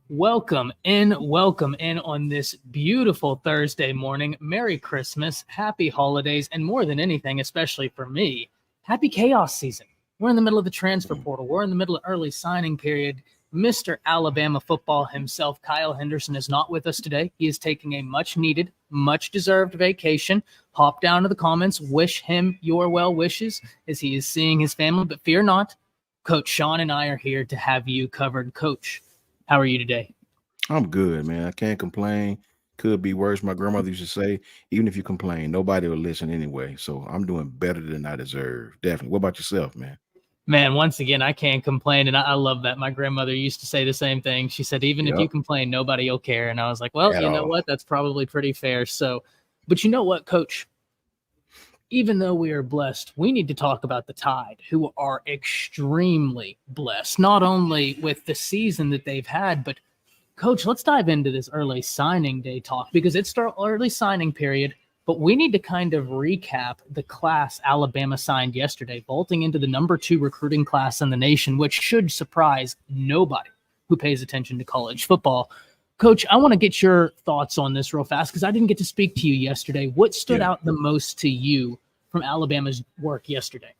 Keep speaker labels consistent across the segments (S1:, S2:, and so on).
S1: Welcome in on this beautiful Thursday morning. Merry Christmas, happy holidays, and more than anything, especially for me, happy chaos season. We're in the middle of the transfer portal. We're in the middle of early signing period. Mr. Alabama football himself, Kyle Henderson, is not with us today. He is taking a much-needed, much-deserved vacation. Hop down to the comments. Wish him your well wishes as he is seeing his family. But fear not, Coach Sean and I are here to have you covered. Coach, how are you today?
S2: I'm good, man. I can't complain. Could be worse. My grandmother used to say, even if you complain, nobody will listen anyway. So I'm doing better than I deserve. Definitely. What about yourself, man?
S1: Man, once again, I can't complain, and I love that. My grandmother used to say the same thing. She said, even if you complain, nobody will care. And I was like, well, you know what? That's probably pretty fair. So, but you know what, Coach? Even though we are blessed, we need to talk about the Tide, who are extremely blessed, not only with the season that they've had, but Coach, let's dive into this early signing day talk because it's our early signing period, but we need to kind of recap the class Alabama signed yesterday, vaulting into the number 2 recruiting class in the nation, which should surprise nobody who pays attention to college football. Coach, I want to get your thoughts on this real fast because I didn't get to speak to you yesterday. What stood out the most to you from Alabama's work yesterday?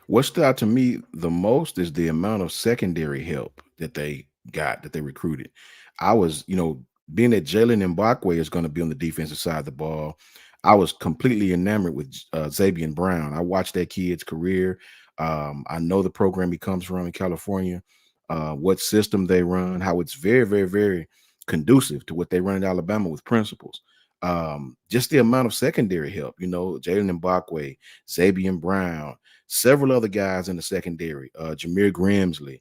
S2: What stood out to me the most is the amount of secondary help that they got, that they recruited. I was, being that Jaleyn Mbakwe is going to be on the defensive side of the ball, I was completely enamored with Xavier Brown. I watched that kid's career. I know the program he comes from in California, what system they run, how it's very, very, very conducive to what they run in Alabama with principles. Just the amount of secondary help, Jaleyn Mbakwe, Xavier Brown, several other guys in the secondary, Jameer Grimsley,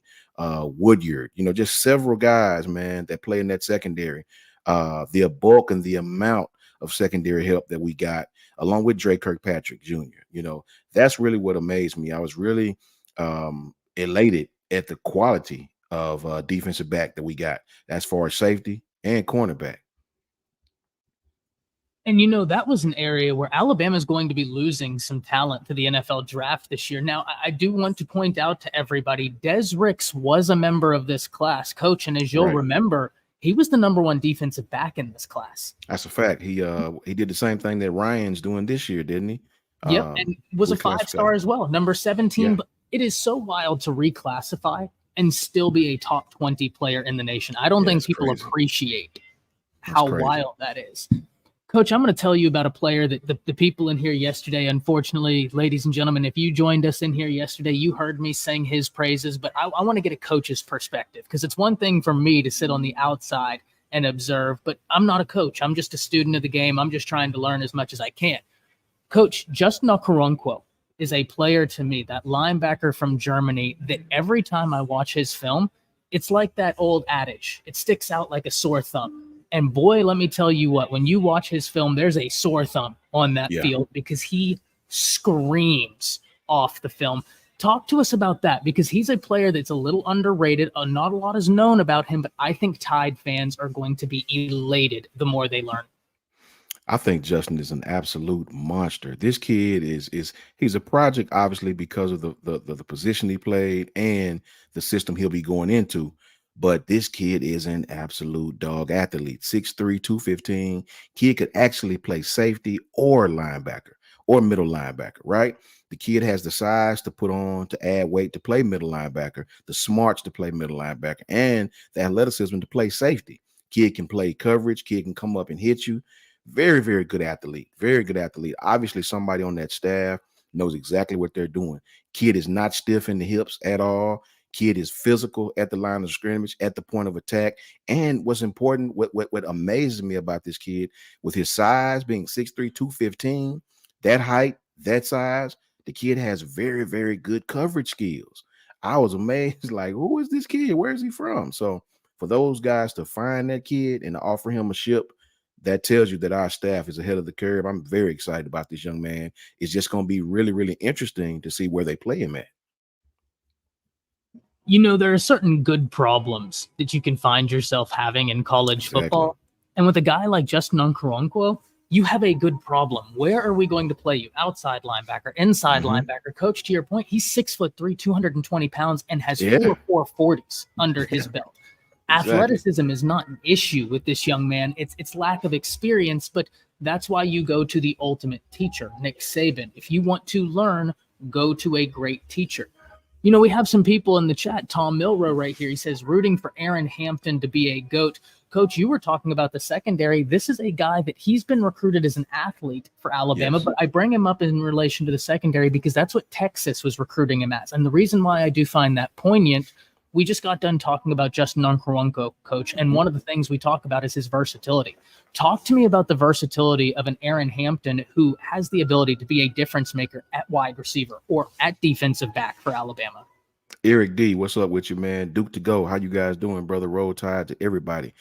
S2: Woodyard, just several guys, man, that play in that secondary. The bulk and the amount of secondary help that we got, along with Kirkpatrick Jr. That's really what amazed me. I was really elated at the quality of defensive back that we got as far as safety and cornerback.
S1: And, that was an area where Alabama is going to be losing some talent to the NFL draft this year. Now, I do want to point out to everybody, Des Ricks was a member of this class, Coach. And as you'll remember, he was the number 1 defensive back in this class.
S2: That's a fact. He did the same thing that Ryan's doing this year, didn't he?
S1: Yep, and was a 5-star as well, number 17. Yeah. But it is so wild to reclassify and still be a top 20 player in the nation. I don't think people appreciate how wild that is. Coach, I'm going to tell you about a player that the people in here yesterday, unfortunately, ladies and gentlemen, if you joined us in here yesterday, you heard me sing his praises, but I want to get a coach's perspective because it's one thing for me to sit on the outside and observe, but I'm not a coach. I'm just a student of the game. I'm just trying to learn as much as I can. Coach, Justin Okoronkwo is a player to me, that linebacker from Germany, that every time I watch his film, it's like that old adage. It sticks out like a sore thumb. And boy, let me tell you what, when you watch his film, there's a sore thumb on that field because he screams off the film. Talk to us about that because he's a player that's a little underrated. Not a lot is known about him, but I think Tide fans are going to be elated the more they learn.
S2: I think Justin is an absolute monster. This kid he's a project, obviously, because of the position he played and the system he'll be going into. But this kid is an absolute dog athlete, 6'3", 215. Kid could actually play safety or linebacker or middle linebacker, right? The kid has the size to put on, to add weight to play middle linebacker, the smarts to play middle linebacker, and the athleticism to play safety. Kid can play coverage. Kid can come up and hit you. Very, very good athlete. Very good athlete. Obviously, somebody on that staff knows exactly what they're doing. Kid is not stiff in the hips at all. Kid is physical at the line of scrimmage, at the point of attack. And what's important, what amazes me about this kid, with his size being 6'3", 215, that height, that size, the kid has very, very good coverage skills. I was amazed, like, who is this kid? Where is he from? So for those guys to find that kid and to offer him a ship, that tells you that our staff is ahead of the curve. I'm very excited about this young man. It's just going to be really, really interesting to see where they play him at.
S1: There are certain good problems that you can find yourself having in college football. And with a guy like Justin Okoronkwo, you have a good problem. Where are we going to play you? Outside linebacker, inside linebacker. Coach, to your point, he's 6'3", 220 pounds, and has 4 440s under his belt. Athleticism is not an issue with this young man. It's lack of experience, but that's why you go to the ultimate teacher, Nick Saban. If you want to learn, go to a great teacher. You know, we have some people in the chat. Tom Milrow right here. He says, rooting for Aeryn Hampton to be a GOAT. Coach, you were talking about the secondary. This is a guy that he's been recruited as an athlete for Alabama, but I bring him up in relation to the secondary because that's what Texas was recruiting him as. And the reason why I do find that poignant, we just got done talking about Justin Okoronkwo, Coach, and one of the things we talk about is his versatility. Talk to me about the versatility of an Aeryn Hampton who has the ability to be a difference maker at wide receiver or at defensive back for Alabama.
S2: Eric D, what's up with you, man? Duke to go. How you guys doing, brother? Roll Tide to everybody.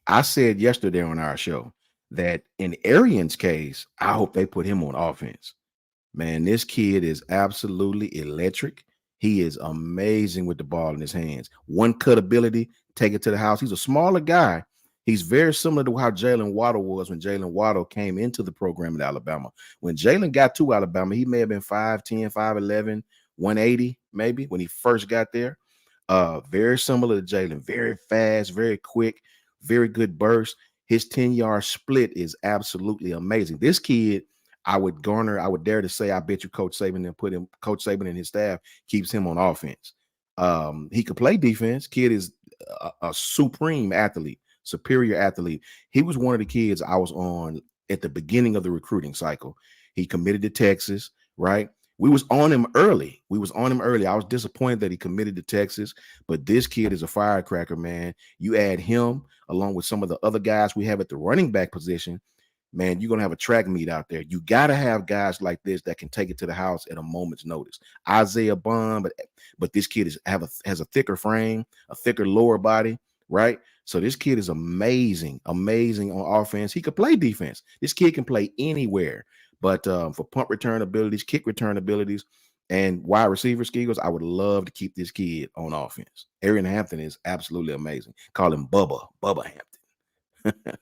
S2: I said yesterday on our show that in Arian's case, I hope they put him on offense. Man, this kid is absolutely electric. He is amazing with the ball in his hands. One cut ability, take it to the house. He's a smaller guy. He's very similar to how Jalen Waddle was when Jalen Waddle came into the program at Alabama. When Jalen got to Alabama, he may have been 5'10", 5'11", 180 maybe when he first got there. Very similar to Jalen. Very fast, very quick, very good burst. His 10-yard split is absolutely amazing. This kid, I would dare to say, I bet you Coach Saban and his staff keeps him on offense. He could play defense. Kid is a supreme athlete, superior athlete. He was one of the kids I was on at the beginning of the recruiting cycle. He committed to Texas, right? We was on him early. I was disappointed that he committed to Texas, but this kid is a firecracker, man. You add him along with some of the other guys we have at the running back position, man, you're going to have a track meet out there. You got to have guys like this that can take it to the house at a moment's notice. Isaiah Bond, but this kid has a thicker frame, a thicker lower body, right? So this kid is amazing on offense. He could play defense. This kid can play anywhere. But for punt return abilities, kick return abilities, and wide receiver skills, I would love to keep this kid on offense. Aeryn Hampton is absolutely amazing. Call him Bubba Hampton.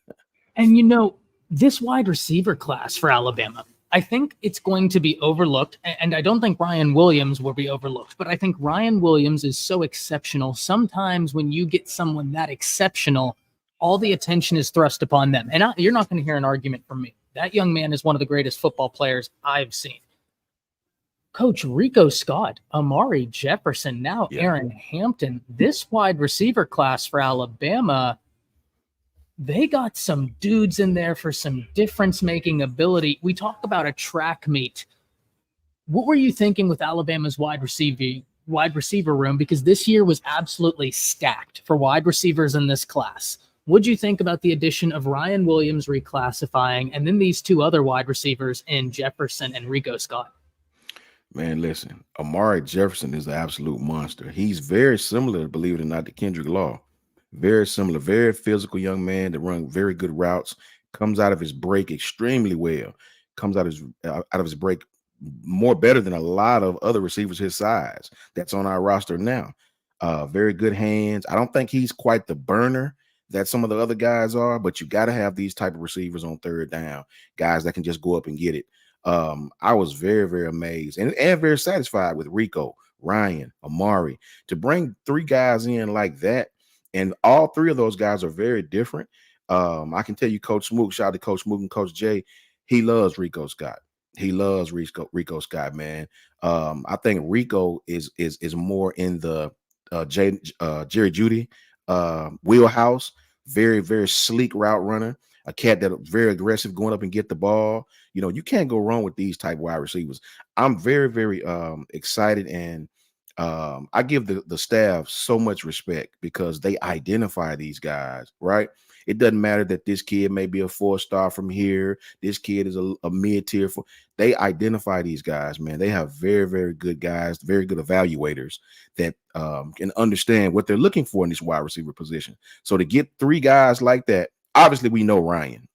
S1: And, you know, this wide receiver class for Alabama, I think it's going to be overlooked. And I don't think Ryan Williams will be overlooked, but I think Ryan Williams is so exceptional. Sometimes when you get someone that exceptional, all the attention is thrust upon them. And you're not going to hear an argument from me. That young man is one of the greatest football players I've seen. Coach, Rico Scott, Amari Jefferson, now Aeryn Hampton. This wide receiver class for Alabama, they got some dudes in there for some difference-making ability. We talk about a track meet. What were you thinking with Alabama's wide receiver room? Because this year was absolutely stacked for wide receivers in this class. What'd you think about the addition of Ryan Williams reclassifying and then these two other wide receivers in Jefferson and Rico Scott?
S2: Man, listen, Amari Jefferson is an absolute monster. He's very similar, believe it or not, to Kendrick Law. Very similar, very physical young man that runs very good routes, comes out of his break extremely well, comes out of his break more better than a lot of other receivers his size that's on our roster now. Very good hands. I don't think he's quite the burner that some of the other guys are, but you got to have these type of receivers on third down, guys that can just go up and get it. I was very, very amazed and very satisfied with Rico, Ryan, Amari. To bring three guys in like that, and all three of those guys are very different. I can tell you, Coach Smook, shout out to Coach Smook and Coach Jay, he loves Rico Scott. He loves Rico Scott, man. I think Rico is more in the Jerry Jeudy wheelhouse. Very, very sleek route runner. A cat that very aggressive, going up and get the ball. You know, you can't go wrong with these type wide receivers. I'm very, very excited, and I give the staff so much respect because they identify these guys, right? It doesn't matter that this kid may be a 4-star from here. This kid is a mid-tier. They identify these guys, man. They have very, very good guys, very good evaluators that can understand what they're looking for in this wide receiver position. So to get three guys like that, obviously we know Ryan.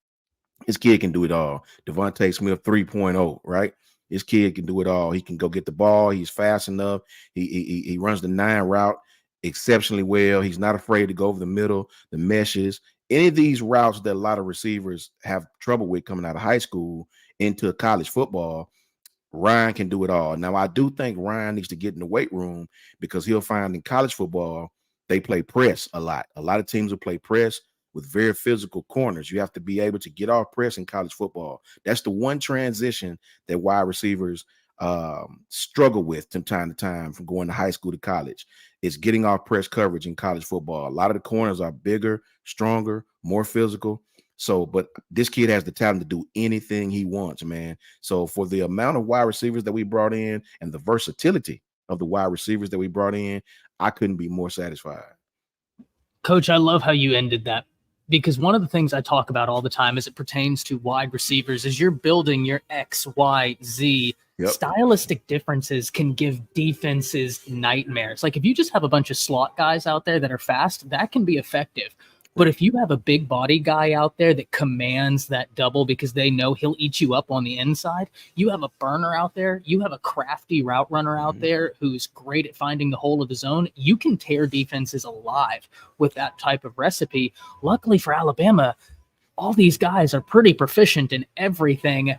S2: This kid can do it all. Devontae Smith 3.0, right? This kid can do it all. He can go get the ball. He's fast enough. He runs the 9 route exceptionally well. He's not afraid to go over the middle, the meshes. Any of these routes that a lot of receivers have trouble with coming out of high school into college football, Ryan can do it all. Now, I do think Ryan needs to get in the weight room because he'll find in college football they play press a lot. A lot of teams will play press with very physical corners. You have to be able to get off press in college football. That's the one transition that wide receivers struggle with from time to time from going to high school to college. It's getting off press coverage in college football. A lot of the corners are bigger, stronger, more physical. So, but this kid has the talent to do anything he wants, man. So for the amount of wide receivers that we brought in and the versatility of the wide receivers that we brought in, I couldn't be more satisfied.
S1: Coach, I love how you ended that, because one of the things I talk about all the time as it pertains to wide receivers is you're building your X, Y, Z. Yep. Stylistic differences can give defenses nightmares. Like if you just have a bunch of slot guys out there that are fast, that can be effective. But if you have a big body guy out there that commands that double because they know he'll eat you up on the inside, you have a burner out there, you have a crafty route runner out there who's great at finding the hole of the zone, you can tear defenses alive with that type of recipe. Luckily for Alabama, all these guys are pretty proficient in everything.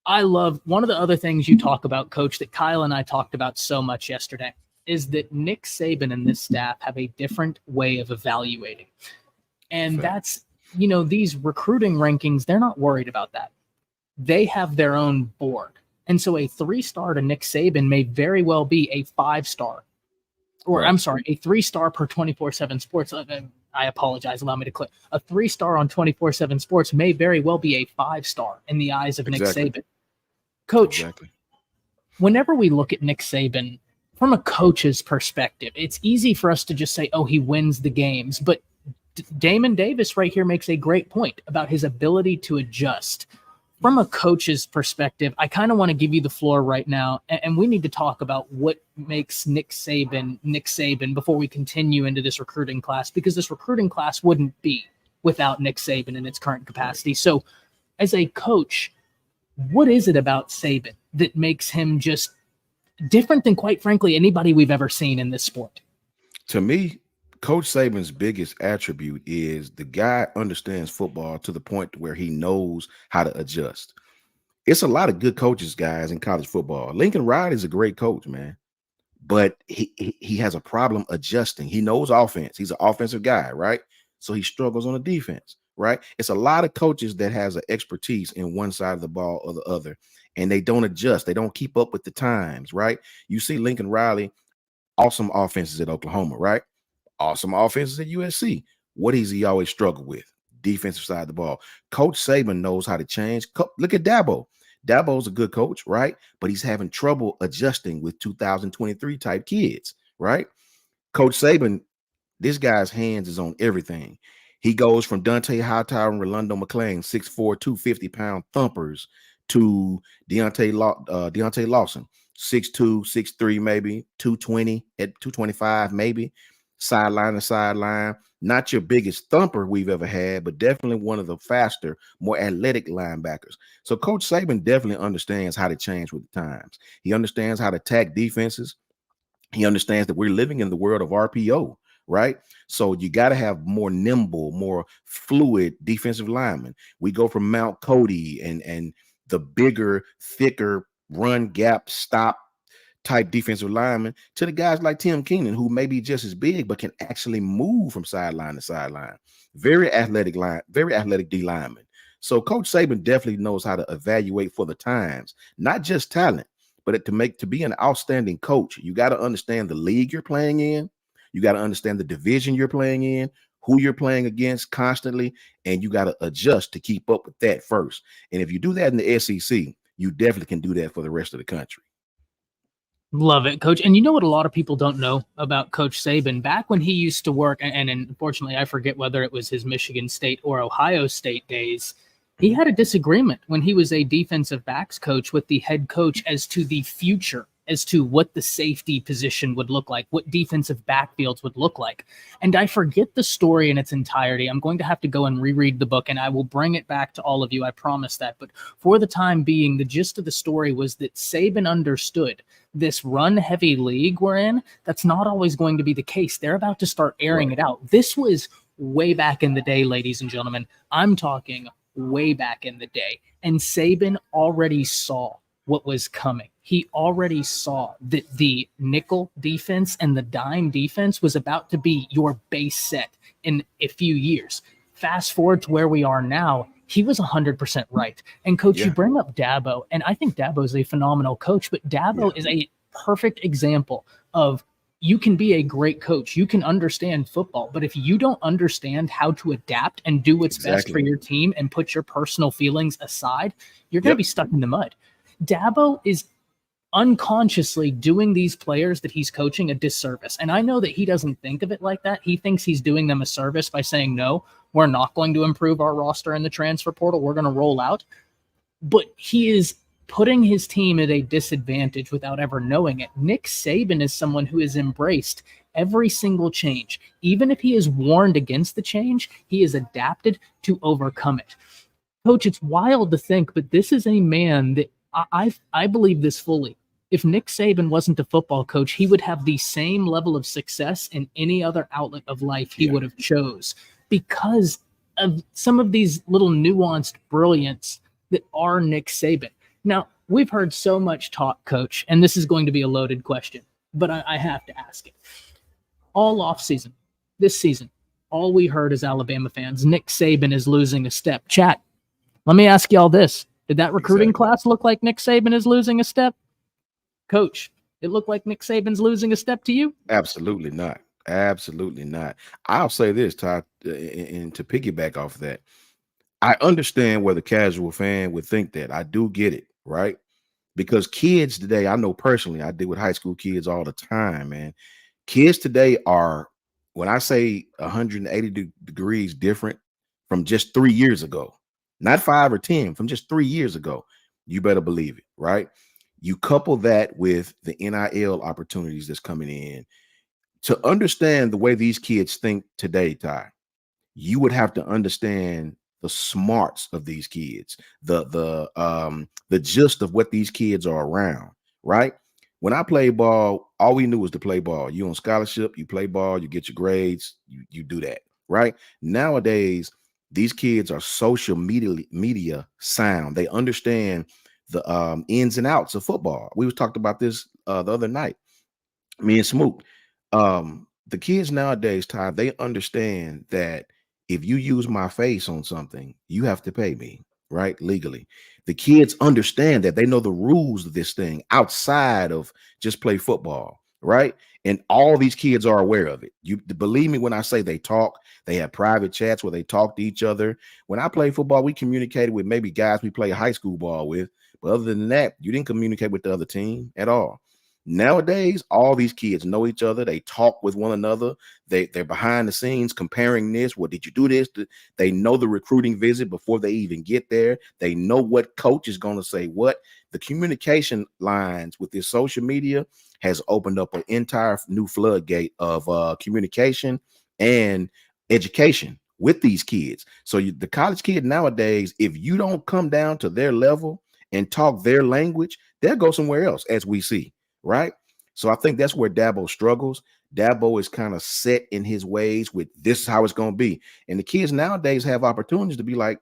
S1: I love one of the other things you talk about, Coach, that Kyle and I talked about so much yesterday, is that Nick Saban and this staff have a different way of evaluating. And that's, these recruiting rankings, they're not worried about that. They have their own board. And so a 3-star to Nick Saban may very well be a 5-star, or I'm sorry, a 3-star per 24/7 Sports. I apologize. Allow me to click. A 3-star on 24/7 Sports may very well be a 5-star in the eyes of Nick Saban. Coach, whenever we look at Nick Saban, from a coach's perspective, it's easy for us to just say, oh, he wins the games. But Damon Davis right here makes a great point about his ability to adjust. From a coach's perspective, I kind of want to give you the floor right now, and we need to talk about what makes Nick Saban before we continue into this recruiting class, because this recruiting class wouldn't be without Nick Saban in its current capacity. So as a coach, what is it about Saban that makes him just different than, quite frankly, anybody we've ever seen in this sport?
S2: To me, Coach Saban's biggest attribute is the guy understands football to the point where he knows how to adjust. It's a lot of good coaches, guys, in college football. Lincoln Riley is a great coach, man, but he has a problem adjusting. He knows offense. He's an offensive guy, right? So he struggles on the defense, right? It's a lot of coaches that has an expertise in one side of the ball or the other, and they don't adjust. They don't keep up with the times, right? You see Lincoln Riley, awesome offenses at Oklahoma, right? Awesome offenses at USC. What does he always struggle with? Defensive side of the ball. Coach Saban knows how to change. Look at Dabo. Dabo's a good coach, right? But he's having trouble adjusting with 2023 type kids, right? Coach Saban, this guy's hands is on everything. He goes from Dante Hightower and Rolando McClain, 6'4", 250-pound thumpers, to Deontay Lawson, 6'2", 6'3", maybe 220 at 225, maybe sideline to sideline. Not your biggest thumper we've ever had, but definitely one of the faster, more athletic linebackers. So Coach Saban definitely understands how to change with the times. He understands how to attack defenses. He understands that we're living in the world of RPO, right? So you got to have more nimble, more fluid defensive linemen. We go from Mount Cody and the bigger, thicker run gap stop type defensive lineman to the guys like Tim Keenan, who may be just as big, but can actually move from sideline to sideline. Very athletic D lineman. So Coach Saban definitely knows how to evaluate for the times, not just talent, but to be an outstanding coach, you got to understand the league you're playing in. You got to understand the division you're playing in, who you're playing against constantly, and you got to adjust to keep up with that first. And if you do that in the SEC, you definitely can do that for the rest of the country.
S1: Love it, Coach. And you know what a lot of people don't know about Coach Saban? Back when he used to work, and unfortunately I forget whether it was his Michigan State or Ohio State days, he had a disagreement when he was a defensive backs coach with the head coach as to the future, as to what the safety position would look like, what defensive backfields would look like. And I forget the story in its entirety. I'm going to have to go and reread the book, and I will bring it back to all of you. I promise that. But for the time being, the gist of the story was that Saban understood this run-heavy league we're in, that's not always going to be the case. They're about to start airing it out. This was way back in the day, ladies and gentlemen. I'm talking way back in the day. And Saban already saw what was coming. he already saw that the nickel defense and the dime defense was about to be your base set in a few years. Fast forward to where we are now, he was 100% right. And Coach, you bring up Dabo, and I think Dabo is a phenomenal coach, but Dabo is a perfect example of you can be a great coach. You can understand football, but if you don't understand how to adapt and do what's best for your team and put your personal feelings aside, you're going to be stuck in the mud. Dabo is unconsciously doing these players that he's coaching a disservice. And I know that he doesn't think of it like that. He thinks he's doing them a service by saying, no, we're not going to improve our roster in the transfer portal. We're going to roll out. But he is putting his team at a disadvantage without ever knowing it. Nick Saban is someone who has embraced every single change. Even if he is warned against the change, he is adapted to overcome it. Coach, it's wild to think, but this is a man that I believe this fully. If Nick Saban wasn't a football coach, he would have the same level of success in any other outlet of life he would have chose, because of some of these little nuanced brilliance that are Nick Saban. Now, we've heard so much talk, Coach, and this is going to be a loaded question, but I have to ask it. All offseason, this season, all we heard as Alabama fans, Nick Saban is losing a step. Chat, let me ask y'all this. Did that recruiting class look like Nick Saban is losing a step? Coach, it looked like Nick Saban's losing a step to you?
S2: Absolutely not. Absolutely not. I'll say this, Todd, and to piggyback off that, I understand where the casual fan would think that. I do get it, right? Because kids today, I know personally, I deal with high school kids all the time, man. Kids today are, when I say 180 degrees different from just 3 years ago, not 5 or 10, from just 3 years ago, you better believe it, right? You couple that with the NIL opportunities that's coming in. To understand the way these kids think today, Ty, you would have to understand the smarts of these kids, the gist of what these kids are around, right? When I played ball, all we knew was to play ball. You on scholarship, you play ball, you get your grades, you do that, right? Nowadays, these kids are social media sound. They understand the ins and outs of football. We was talked about this the other night, me and Smoot. The kids nowadays, Ty, they understand that if you use my face on something, you have to pay me, right? Legally. The kids understand that. They know the rules of this thing outside of just play football, right? And all these kids are aware of it. You believe me when I say they talk. They have private chats where they talk to each other. When I played football, we communicated with maybe guys we play high school ball with. But other than that, you didn't communicate with the other team at all. Nowadays, all these kids know each other. They talk with one another. They're behind the scenes comparing this. Well, did you do this? They know the recruiting visit before they even get there. They know what coach is going to say what. The communication lines with this social media has opened up an entire new floodgate of communication and education with these kids. So the college kid nowadays, if you don't come down to their level and talk their language, they'll go somewhere else, as we see. Right. So I think that's where Dabo struggles. Dabo is kind of set in his ways with this is how it's going to be. And the kids nowadays have opportunities to be like,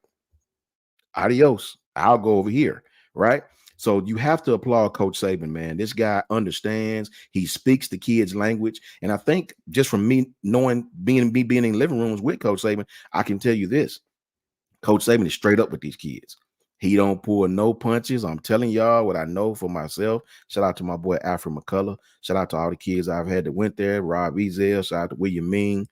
S2: adios, I'll go over here. Right. So you have to applaud Coach Saban, man. This guy understands. He speaks the kids' language. And I think just from me knowing, being in living rooms with Coach Saban, I can tell you this. Coach Saban is straight up with these kids. He don't pull no punches. I'm telling y'all what I know for myself. Shout out to my boy Alfred McCullough. Shout out to all the kids I've had that went there. Rob Ezel. Shout out to William Ming.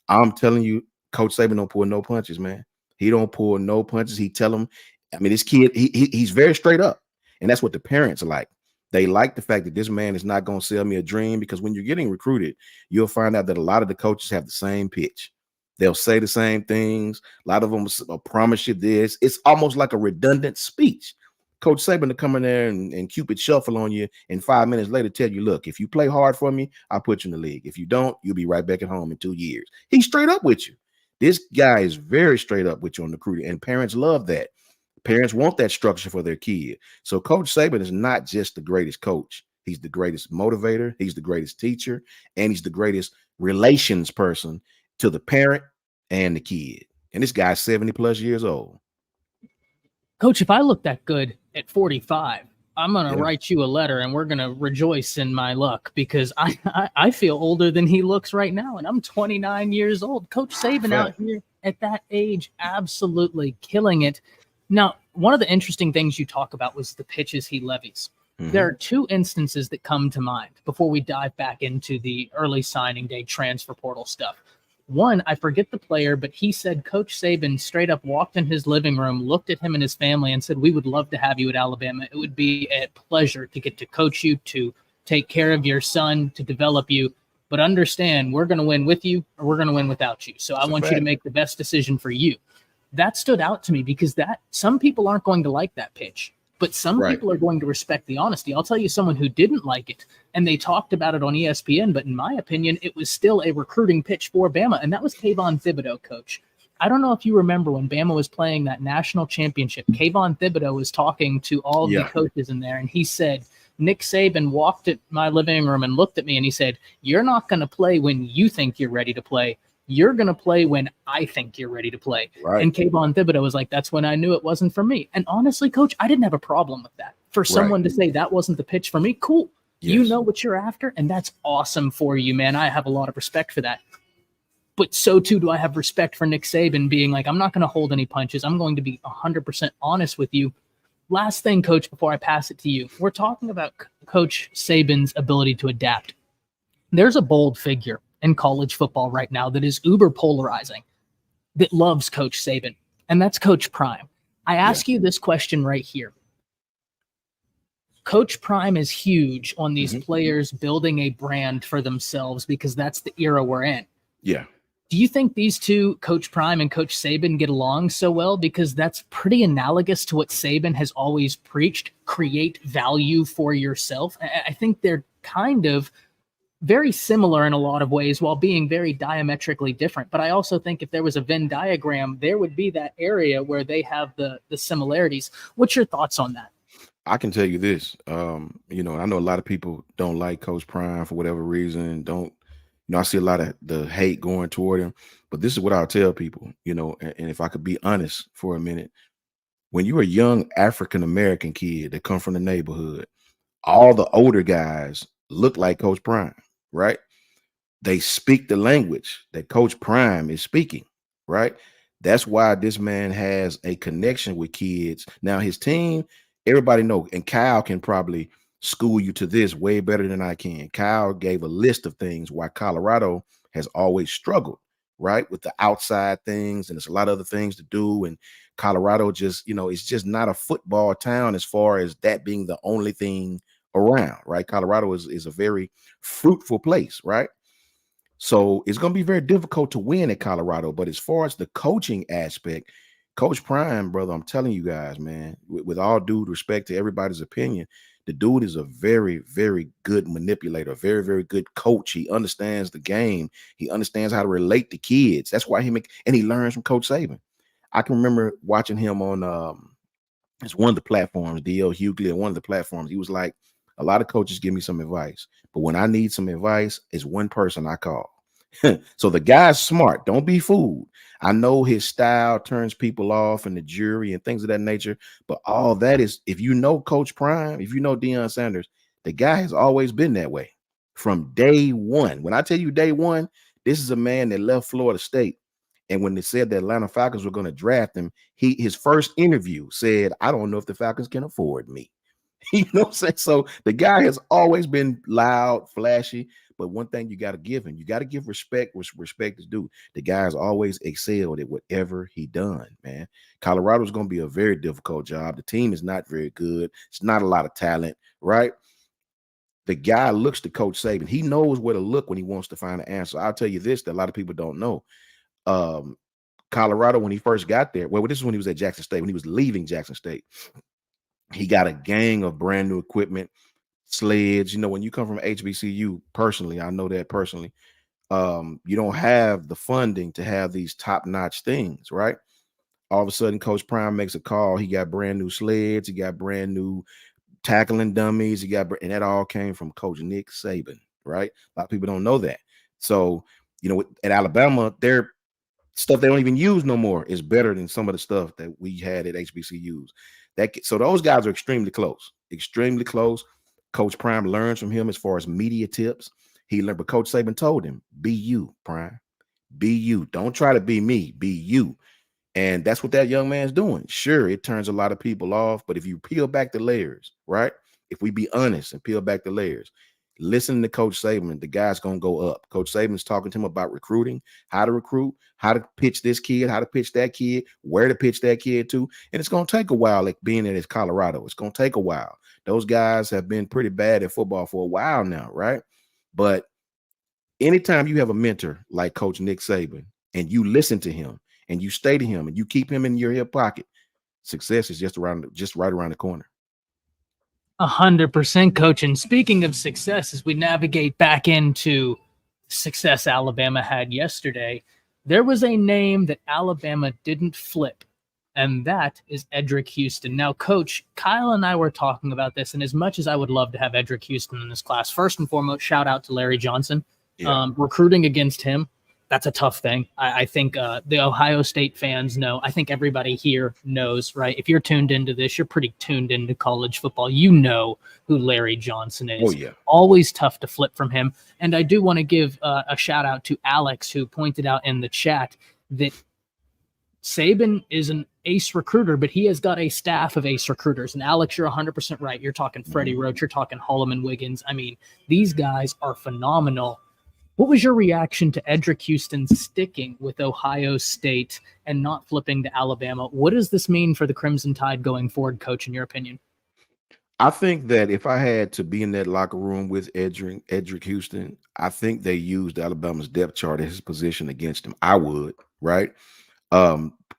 S2: I'm telling you, Coach Saban don't pull no punches, man. He don't pull no punches. He tell them, I mean, this kid, he's very straight up. And that's what the parents like. They like the fact that this man is not going to sell me a dream, because when you're getting recruited, you'll find out that a lot of the coaches have the same pitch. They'll say the same things. A lot of them will promise you this. It's almost like a redundant speech. Coach Saban to come in there and Cupid shuffle on you, and 5 minutes later tell you, look, if you play hard for me, I'll put you in the league. If you don't, you'll be right back at home in 2 years. He's straight up with you. This guy is very straight up with you on the recruiting, and parents love that. Parents want that structure for their kid. So Coach Saban is not just the greatest coach. He's the greatest motivator. He's the greatest teacher, and he's the greatest relations person to the parent and the kid. And this guy's 70 plus years old.
S1: Coach, if I look that good at 45, I'm going to write you a letter and we're going to rejoice in my luck because I feel older than he looks right now. And I'm 29 years old. Coach Saban out here at that age, absolutely killing it. Now, one of the interesting things you talk about was the pitches he levies. There are two instances that come to mind before we dive back into the early signing day transfer portal stuff. One, I forget the player, but he said Coach Saban straight up walked in his living room, looked at him and his family and said, "We would love to have you at Alabama. It would be a pleasure to get to coach you, to take care of your son, to develop you. But understand, we're going to win with you or we're going to win without you. So I want you to make the best decision for you." That stood out to me because some people aren't going to like that pitch. But some people are going to respect the honesty. I'll tell you someone who didn't like it, and they talked about it on ESPN, but in my opinion, it was still a recruiting pitch for Bama, and that was Kayvon Thibodeau, coach. I don't know if you remember when Bama was playing that national championship, Kayvon Thibodeau was talking to all the coaches in there, and he said, Nick Saban walked at my living room and looked at me, and he said, "You're not going to play when you think you're ready to play. You're going to play when I think you're ready to play." And Kayvon Thibodeau was like, "That's when I knew it wasn't for me." And honestly, coach, I didn't have a problem with that. For someone to say that wasn't the pitch for me, cool. You know what you're after, and that's awesome for you, man. I have a lot of respect for that. But so too do I have respect for Nick Saban being like, "I'm not going to hold any punches. I'm going to be 100% honest with you." Last thing, coach, before I pass it to you. We're talking about Coach Saban's ability to adapt. There's a bold figure in college football right now that is uber polarizing, that loves Coach Saban, and that's Coach Prime. I ask you this question right here. Coach Prime is huge on these players building a brand for themselves because that's the era we're in.
S2: Yeah.
S1: Do you think these two, Coach Prime and Coach Saban, get along so well? Because that's pretty analogous to what Saban has always preached, create value for yourself. I think they're kind of very similar in a lot of ways while being very diametrically different. But I also think if there was a Venn diagram, there would be that area where they have the similarities. What's your thoughts on that?
S2: I can tell you this, I know a lot of people don't like Coach Prime for whatever reason. I see a lot of the hate going toward him, but this is what I'll tell people, and if I could be honest for a minute, when you're a young African-American kid that come from the neighborhood, all the older guys look like Coach Prime, right? They speak the language that Coach Prime is speaking, right? That's why this man has a connection with kids. Now his team, everybody know, and Kyle can probably school you to this way better than I can. Kyle gave a list of things why Colorado has always struggled, right? With the outside things, and there's a lot of other things to do. And Colorado just, it's just not a football town as far as that being the only thing around, right? Colorado is a very fruitful place, right? So it's going to be very difficult to win at Colorado. But as far as the coaching aspect, Coach Prime, brother, I'm telling you guys, man, with all due respect to everybody's opinion, the dude is a very, very good manipulator, very, very good coach. He understands the game. He understands how to relate to kids. That's why and he learns from Coach Saban. I can remember watching him on it's one of the platforms, DL Hughley, on one of the platforms. He was like, a lot of coaches give me some advice, but when I need some advice, it's one person I call. So the guy's smart. Don't be fooled. I know his style turns people off and the jury and things of that nature, but all that is, if you know Coach Prime, if you know Deion Sanders, the guy has always been that way from day one. When I tell you day one, this is a man that left Florida State. And when they said the Atlanta Falcons were going to draft him, his first interview said, "I don't know if the Falcons can afford me." You know what I'm saying? So the guy has always been loud, flashy, but one thing you got to give him, you got to give respect where respect is due. The guy has always excelled at whatever he done, man. Colorado is going to be a very difficult job. The team is not very good. It's not a lot of talent, right? The guy looks to Coach Saban. He knows where to look when he wants to find an answer. I'll tell you this, that a lot of people don't know. Colorado, when he first got there, well, this is when he was at Jackson State, when he was leaving Jackson State, he got a gang of brand new equipment, sleds. When you come from HBCU, personally, I know that personally, you don't have the funding to have these top-notch things, right? All of a sudden, Coach Prime makes a call. He got brand new sleds. He got brand new tackling dummies. And that all came from Coach Nick Saban, right? A lot of people don't know that. So, at Alabama, their stuff they don't even use no more is better than some of the stuff that we had at HBCUs. So those guys are extremely close, extremely close. Coach Prime learns from him as far as media tips. He learned, but Coach Saban told him, be you, Prime. Be you. Don't try to be me. Be you. And that's what that young man's doing. Sure, it turns a lot of people off, but if you peel back the layers, right? If we be honest and peel back the layers, listen to Coach Saban, the guy's going to go up. Coach Saban's talking to him about recruiting, how to recruit, how to pitch this kid, how to pitch that kid, where to pitch that kid to. And it's going to take a while, like being in Colorado. It's going to take a while. Those guys have been pretty bad at football for a while now, right? But anytime you have a mentor like Coach Nick Saban and you listen to him and you stay to him and you keep him in your hip pocket, success is just right around the corner.
S1: 100%, Coach. And speaking of success, as we navigate back into success Alabama had yesterday, there was a name that Alabama didn't flip, and that is Edric Houston. Now, Coach, Kyle and I were talking about this, and as much as I would love to have Edric Houston in this class, first and foremost, shout out to Larry Johnson. Yeah. Recruiting against him, that's a tough thing. I think the Ohio State fans know. I think everybody here knows, right? If you're tuned into this, you're pretty tuned into college football. You know who Larry Johnson is.
S2: Oh, yeah.
S1: Always tough to flip from him. And I do want to give a shout out to Alex, who pointed out in the chat that Saban is an ace recruiter, but he has got a staff of ace recruiters. And Alex, you're 100% right. You're talking Freddie Roach. You're talking Holloman Wiggins. I mean, these guys are phenomenal. What was your reaction to Edric Houston sticking with Ohio State and not flipping to Alabama? What does this mean for the Crimson Tide going forward, Coach, in your opinion?
S2: I think that if I had to be in that locker room with Edric Houston, I think they used Alabama's depth chart as his position against him. I would, right?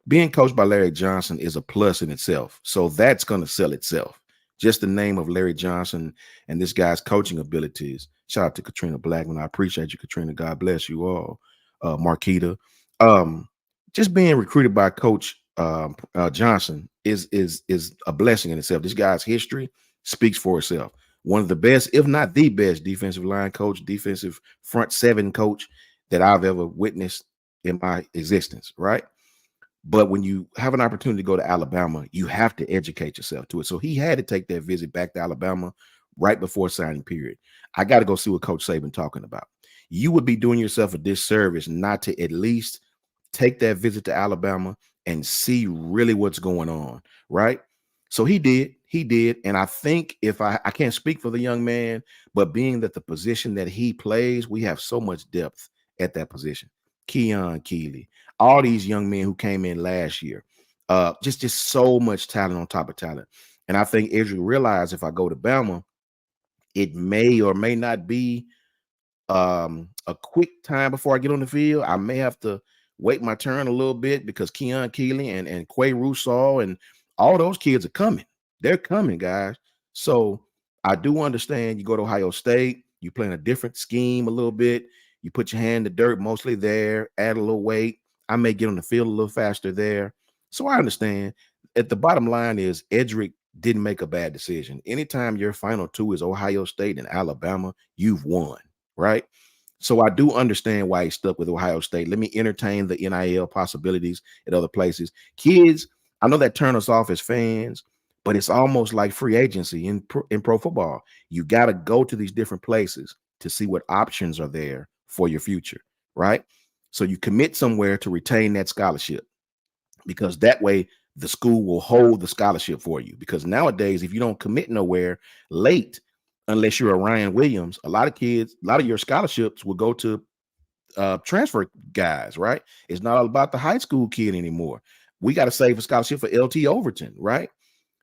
S2: Being coached by Larry Johnson is a plus in itself. So that's going to sell itself. Just the name of Larry Johnson and this guy's coaching abilities. Shout out to Katrina Blackman. I appreciate you, Katrina. God bless you all. Marquita. Just being recruited by Coach Johnson is a blessing in itself. This guy's history speaks for itself. One of the best, if not the best, defensive line coach, defensive front seven coach that I've ever witnessed in my existence, right? But when you have an opportunity to go to Alabama, you have to educate yourself to it. So he had to take that visit back to Alabama right before signing period. I got to go see what Coach Saban talking about. You would be doing yourself a disservice not to at least take that visit to Alabama and see really what's going on, right? So he did. And I think if I can't speak for the young man, but being that the position that he plays, we have so much depth at that position. Keon Keeley, all these young men who came in last year, just so much talent on top of talent. And I think Edric realized if I go to Bama, it may or may not be a quick time before I get on the field. I may have to wait my turn a little bit because Keon Keeley and Quay Rousseau and all those kids are coming. They're coming, guys. So I do understand you go to Ohio State, you play in a different scheme a little bit. You put your hand in the dirt mostly there, add a little weight. I may get on the field a little faster there. So I understand. At the bottom line is Edric didn't make a bad decision. Anytime your final two is Ohio State and Alabama, you've won, right? So I do understand why he stuck with Ohio State. Let me entertain the NIL possibilities at other places. Kids, I know that turn us off as fans, but it's almost like free agency in pro football. You got to go to these different places to see what options are there for your future, right? So you commit somewhere to retain that scholarship because that way the school will hold the scholarship for you. Because nowadays, if you don't commit nowhere late, unless you're a Ryan Williams, a lot of your scholarships will go to transfer guys, right? It's not all about the high school kid anymore. We got to save a scholarship for LT Overton, right?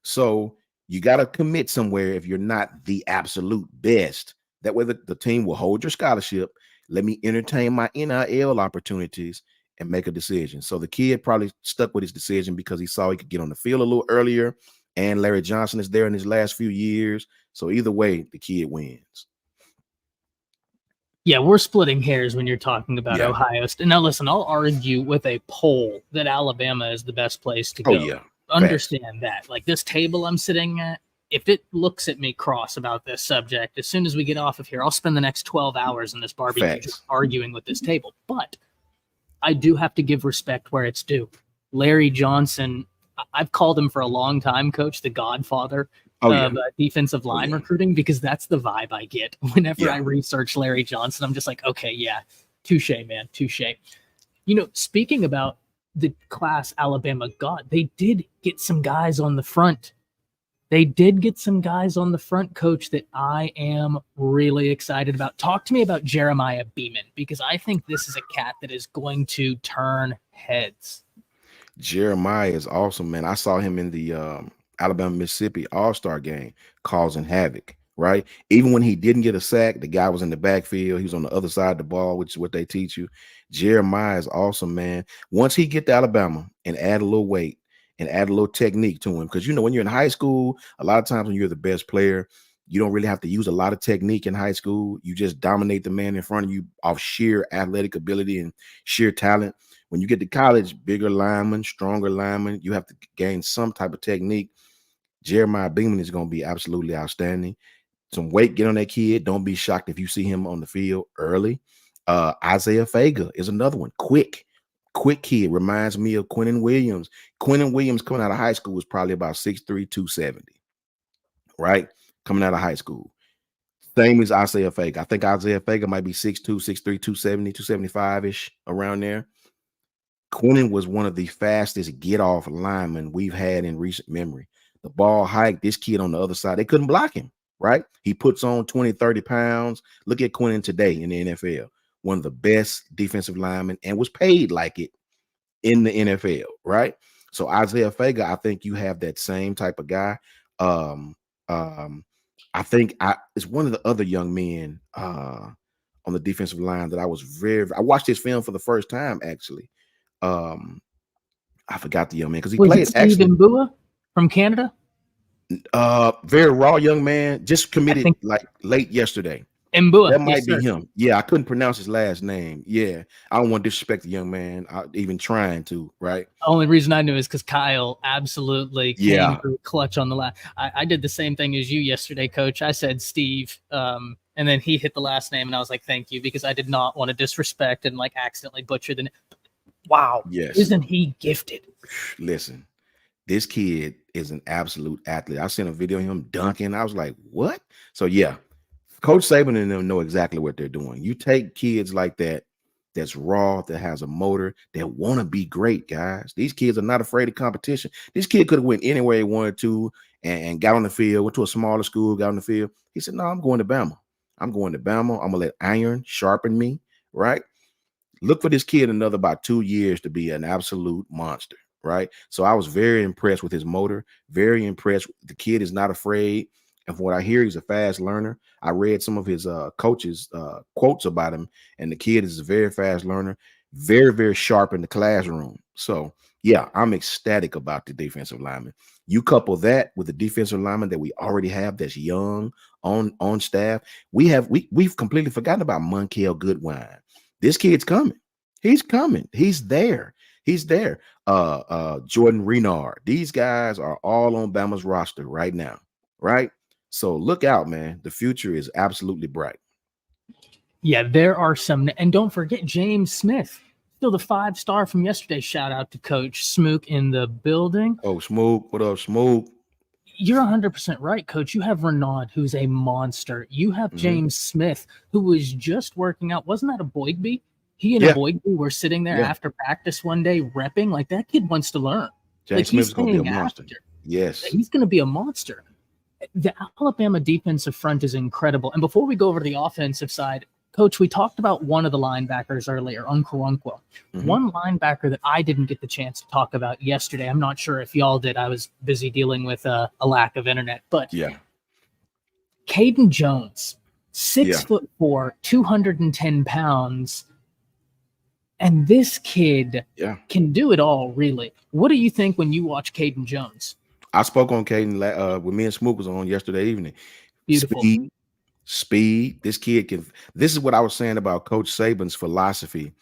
S2: So you got to commit somewhere if you're not the absolute best. That way the team will hold your scholarship. Let me entertain my NIL opportunities and make a decision. So the kid probably stuck with his decision because he saw he could get on the field a little earlier, and Larry Johnson is there in his last few years. So either way, the kid wins.
S1: Yeah, we're splitting hairs when you're talking about Ohio State. Now, listen, I'll argue with a poll that Alabama is the best place to go.
S2: Oh, yeah.
S1: Understand that. Like this table I'm sitting at, if it looks at me cross about this subject, as soon as we get off of here, I'll spend the next 12 hours in this barbecue just arguing with this table. But I do have to give respect where it's due. Larry Johnson, I've called him for a long time, Coach, the godfather of defensive line recruiting, because that's the vibe I get whenever I research Larry Johnson. I'm just like, okay, yeah, touche, man, touche. You know, speaking about the class Alabama got, they did get some guys on the front. Coach, that I am really excited about. Talk to me about Jeremiah Beeman, because I think this is a cat that is going to turn heads.
S2: Jeremiah is awesome, man. I saw him in the Alabama-Mississippi All-Star game causing havoc, right? Even when he didn't get a sack, the guy was in the backfield. He was on the other side of the ball, which is what they teach you. Jeremiah is awesome, man. Once he get to Alabama and add a little weight and add a little technique to him, because, you know, when you're in high school, a lot of times when you're the best player, you don't really have to use a lot of technique in high school. You just dominate the man in front of you off sheer athletic ability and sheer talent. When you get to college, bigger linemen, stronger linemen, you have to gain some type of technique. Jeremiah Beeman is going to be absolutely outstanding. Some weight, get on that kid. Don't be shocked if you see him on the field early. Isaiah Fager is another one. Quick kid. Reminds me of Quinnen Williams. Quinnen Williams coming out of high school was probably about 6'3", 270, right? Coming out of high school. Same as Isaiah Fager. I think Isaiah Fager might be 6'2", 6'3", 270, 275-ish, around there. Quinnen was one of the fastest get-off linemen we've had in recent memory. The ball hiked, this kid on the other side, they couldn't block him, right? He puts on 20, 30 pounds. Look at Quinnen today in the NFL. One of the best defensive linemen, and was paid like it in the NFL, right? So Isaiah Fager, I think you have that same type of guy. I think it's one of the other young men on the defensive line that I watched his film for the first time, actually. I forgot the young man because he played
S1: Steve Mbakwe from Canada.
S2: Very raw young man, just committed like late yesterday.
S1: Mbakwe,
S2: that might be him. Yeah, I couldn't pronounce his last name. Yeah, I don't want to disrespect the young man, even trying to. Right.
S1: The only reason I knew is because Kyle absolutely came through clutch on the last. I did the same thing as you yesterday, Coach. I said Steve, and then he hit the last name, and I was like, "Thank you," because I did not want to disrespect and like accidentally butcher the name. Wow.
S2: Yes.
S1: Isn't he gifted?
S2: Listen, this kid is an absolute athlete. I seen a video of him dunking. I was like, what? So yeah, Coach Saban and them know exactly what they're doing. You take kids like that, that's raw, that has a motor, that want to be great, guys. These kids are not afraid of competition. This kid could have went anywhere he wanted to and got on the field, went to a smaller school, got on the field. He said, no, I'm going to Bama. I'm going to Bama. I'm going to let iron sharpen me, right? Look for this kid another about 2 years to be an absolute monster, right? So I was very impressed with his motor, very impressed. The kid is not afraid. And from what I hear, he's a fast learner. I read some of his coaches' quotes about him, and the kid is a very fast learner, very, very sharp in the classroom. So, yeah, I'm ecstatic about the defensive lineman. You couple that with the defensive lineman that we already have that's young on staff. We've completely forgotten about Monkel Goodwine. This kid's coming. He's coming. He's there. He's there. Jordan Renard. These guys are all on Bama's roster right now, right? So look out, man. The future is absolutely bright.
S1: Yeah, there are some. And don't forget James Smith, still the 5-star from yesterday. Shout out to Coach Smook in the building.
S2: Oh, Smook. What up, Smook?
S1: You're 100% right, Coach. You have Renard, who's a monster. You have James Smith, who was just working out. Wasn't that a Boygby? He and a Boygby were sitting there after practice one day repping. Like, that kid wants to learn.
S2: James Smith's going to be a monster. Yes.
S1: He's going to be a monster. The Alabama defensive front is incredible. And before we go over to the offensive side, Coach, we talked about one of the linebackers earlier, Okoronkwo. One linebacker that I didn't get the chance to talk about yesterday. I'm not sure if y'all did. I was busy dealing with a lack of internet. But Caden Jones, 6'4", 210 pounds. And this kid can do it all, really. What do you think when you watch Caden Jones?
S2: I spoke on Caden when me and Smook was on yesterday evening.
S1: Beautiful.
S2: Speed. This kid can. This is what I was saying about Coach Saban's philosophy.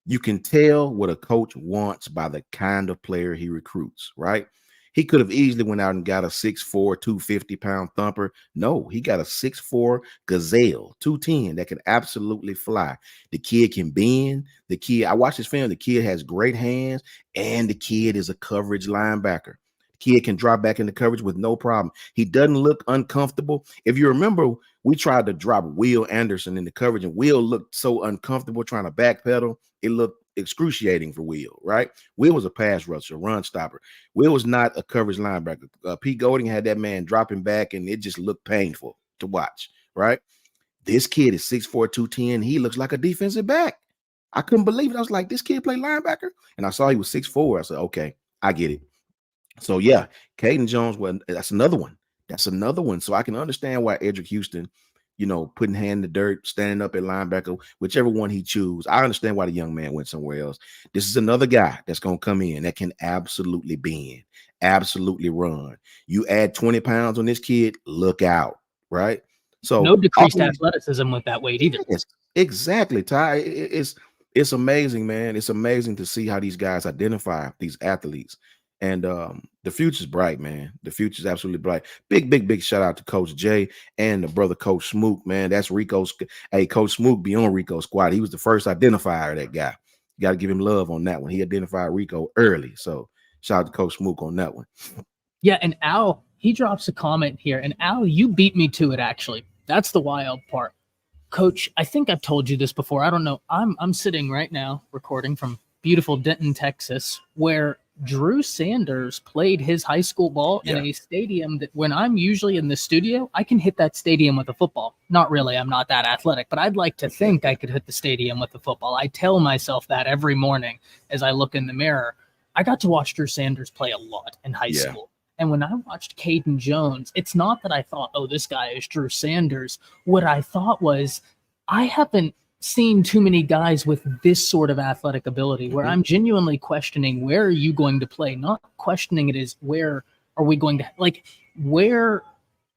S2: You can tell what a coach wants by the kind of player he recruits, right? He could have easily went out and got a 6'4", 250-pound thumper. No, he got a 6'4" gazelle, 210 that can absolutely fly. The kid can bend. The kid, I watched his film. The kid has great hands, and the kid is a coverage linebacker. Kid can drop back into coverage with no problem. He doesn't look uncomfortable. If you remember, we tried to drop Will Anderson in the coverage, and Will looked so uncomfortable trying to backpedal. It looked excruciating for Will, right? Will was a pass rusher, run stopper. Will was not a coverage linebacker. Pete Golding had that man dropping back, and it just looked painful to watch, right? This kid is 6'4", 210. He looks like a defensive back. I couldn't believe it. I was like, this kid play linebacker? And I saw he was 6'4". I said, okay, I get it. So, yeah, Caden Jones, well, that's another one. That's another one. So I can understand why Edric Houston, putting hand in the dirt, standing up at linebacker, whichever one he choose. I understand why the young man went somewhere else. This is another guy that's going to come in that can absolutely bend, absolutely run. You add 20 pounds on this kid, look out, right? So
S1: no decreased athleticism with that weight either.
S2: Yes, exactly, Ty. It's amazing, man. It's amazing to see how these guys identify these athletes. And the future's bright, man. The future's absolutely bright. Big shout out to Coach Jay and the brother Coach Smook, man. That's Rico's. Hey, Coach Smook be on Rico's squad. He was the first identifier of that guy. You got to give him love on that one. He identified Rico early. So shout out to Coach Smook on that one.
S1: Yeah, and Al, he drops a comment here. And Al, you beat me to it, actually. That's the wild part. Coach, I think I've told you this before. I don't know. I'm sitting right now recording from beautiful Denton, Texas, where Drew Sanders played his high school ball in a stadium that when I'm usually in the studio, I can hit that stadium with a football. Not really. I'm not that athletic, but I'd like to think I could hit the stadium with a football. I tell myself that every morning as I look in the mirror. I got to watch Drew Sanders play a lot in high school. And when I watched Caden Jones, it's not that I thought, oh, this guy is Drew Sanders. What I thought was, I haven't seen too many guys with this sort of athletic ability where I'm genuinely questioning, where are you going to play? Not questioning it is, where are we going to, where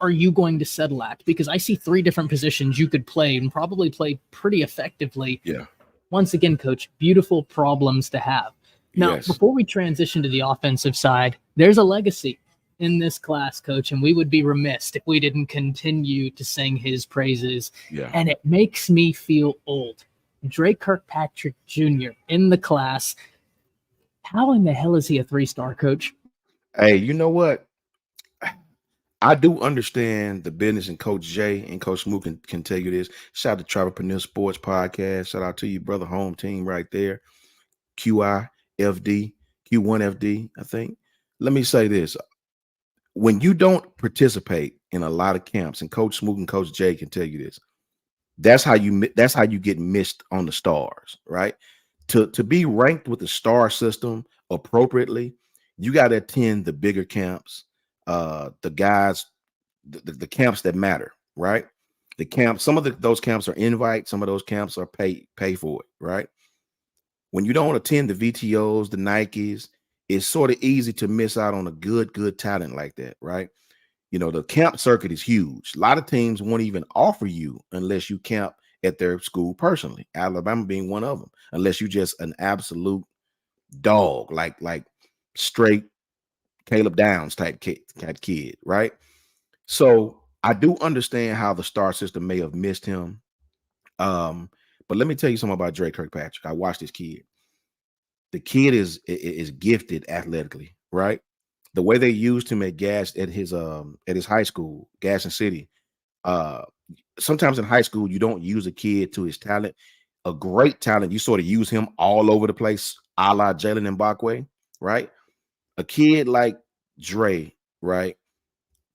S1: are you going to settle at? Because I see 3 different positions you could play and probably play pretty effectively.
S2: Yeah.
S1: Once again, Coach, beautiful problems to have. Now, before we transition to the offensive side, there's a legacy in this class, Coach, and we would be remiss if we didn't continue to sing his praises.
S2: Yeah.
S1: And it makes me feel old. Drake Kirkpatrick Jr. in the class. How in the hell is he a 3-star, Coach?
S2: Hey, you know what? I do understand the business, and Coach Jay and Coach Smook can tell you this. Shout out to Travelpreneur Sports Podcast. Shout out to you, brother, home team right there. QIFD, Q1FD, I think. Let me say this. When you don't participate in a lot of camps, and Coach Smook and Coach Jay can tell you this, that's how you get missed on the stars, right? To be ranked with the star system appropriately, you got to attend the bigger camps, the guys, the camps that matter, right? The camp, some of those camps are invite, some of those camps are pay for it, right? When you don't attend the VTOs, the Nikes, it's sort of easy to miss out on a good talent like that, right? The camp circuit is huge. A lot of teams won't even offer you unless you camp at their school personally. Alabama being one of them, unless you just an absolute dog, like straight Caleb Downs type kid, right? So I do understand how the star system may have missed him. But let me tell you something about Drake Kirkpatrick. I watched this kid. The kid is gifted athletically, right? The way they used him at his high school, Gaston City. Sometimes in high school, you don't use a kid to his talent. A great talent, you sort of use him all over the place, a la Jaleyn Mbakwe, right? A kid like Dre, right?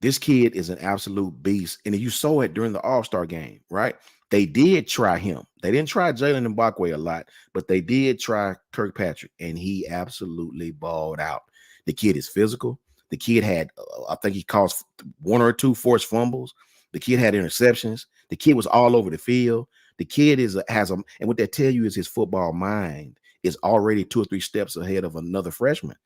S2: This kid is an absolute beast. And you saw it during the All-Star game, right? They did try him. They didn't try Jaleyn Mbakwe a lot, but they did try Kirkpatrick, and he absolutely balled out. The kid is physical. The kid had, I think he caused 1 or 2 forced fumbles. The kid had interceptions. The kid was all over the field. The kid and what they tell you is his football mind is already 2 or 3 steps ahead of another freshman.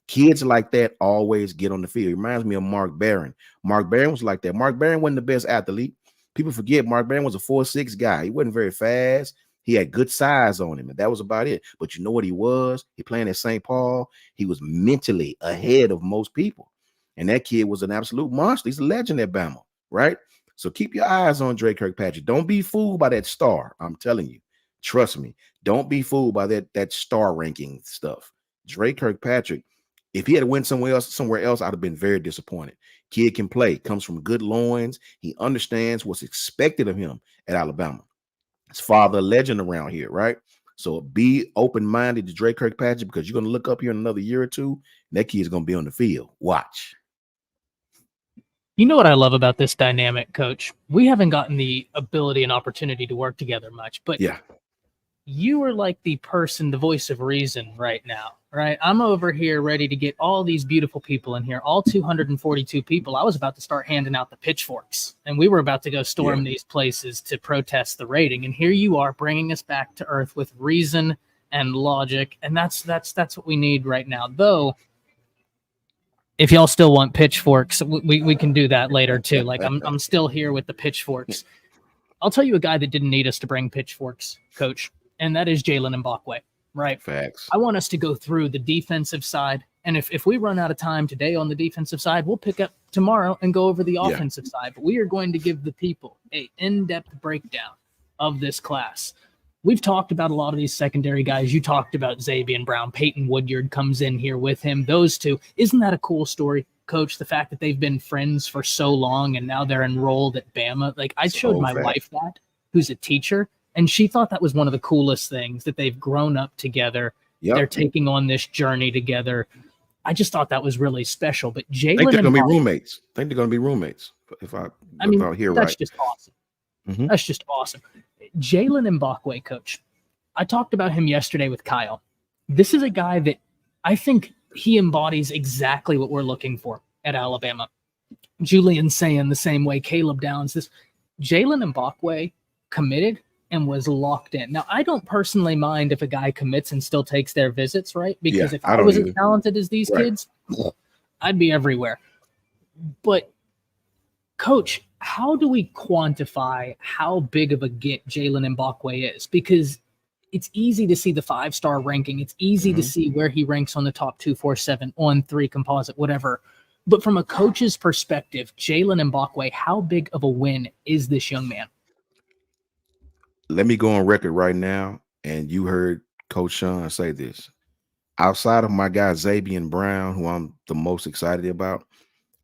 S2: Kids like that always get on the field. It reminds me of Mark Barron. Mark Barron was like that. Mark Barron wasn't the best athlete. People forget Mark Barron was a 4'6" guy. He wasn't very fast. He had good size on him, and that was about it. But you know what he was? He playing at St. Paul. He was mentally ahead of most people. And that kid was an absolute monster. He's a legend at Bama, right? So keep your eyes on Drake Kirkpatrick. Don't be fooled by that star. I'm telling you. Trust me. Don't be fooled by that star ranking stuff. Drake Kirkpatrick If he had went somewhere else, I'd have been very disappointed. Kid can play, comes from good loins. He understands what's expected of him at Alabama. His father, a legend around here, right? So be open-minded to Drake Kirkpatrick, because you're going to look up here in another year or two, and that kid's going to be on the field. Watch.
S1: You know what I love about this dynamic, Coach? We haven't gotten the ability and opportunity to work together much, but
S2: yeah,
S1: you are like the person, the voice of reason right now, right? I'm over here ready to get all these beautiful people in here, all 242 people. I was about to start handing out the pitchforks, and we were about to go storm these places to protest the rating. And here you are bringing us back to earth with reason and logic, and that's what we need right now. Though, if y'all still want pitchforks, we can do that later too. Like I'm still here with the pitchforks. I'll tell you a guy that didn't need us to bring pitchforks, Coach, and that is Jaleyn Mbakwe, right?
S2: Facts.
S1: I want us to go through the defensive side, and if we run out of time today on the defensive side, we'll pick up tomorrow and go over the offensive side. But we are going to give the people an in-depth breakdown of this class. We've talked about a lot of these secondary guys. You talked about Xavier Brown. Peyton Woodyard comes in here with him. Those two. Isn't that a cool story, Coach? The fact that they've been friends for so long and now they're enrolled at Bama. Like, I showed my wife that, who's a teacher, and she thought that was one of the coolest things, that they've grown up together. Yep. They're taking on this journey together. I just thought that was really special. But Jaleyn,
S2: I think they're going to be roommates. I think they're going to be roommates. If I hear
S1: that's
S2: right.
S1: Just awesome. Mm-hmm. That's just awesome. Jaleyn Mbakwe, Coach. I talked about him yesterday with Kyle. This is a guy that I think he embodies exactly what we're looking for at Alabama. Julian saying the same way, Caleb Downs. This Jaleyn Mbakwe committed and was locked in. Now, I don't personally mind if a guy commits and still takes their visits, right? Because if I was as talented as these kids, I'd be everywhere. But, Coach, how do we quantify how big of a get Jaleyn Mbakwe is? Because it's easy to see the 5-star ranking. It's easy to see where he ranks on the top 247, on 3 composite, whatever. But from a coach's perspective, Jaleyn Mbakwe, how big of a win is this young man?
S2: Let me go on record right now, and you heard Coach Sean say this. Outside of my guy Xavier Brown, who I'm the most excited about,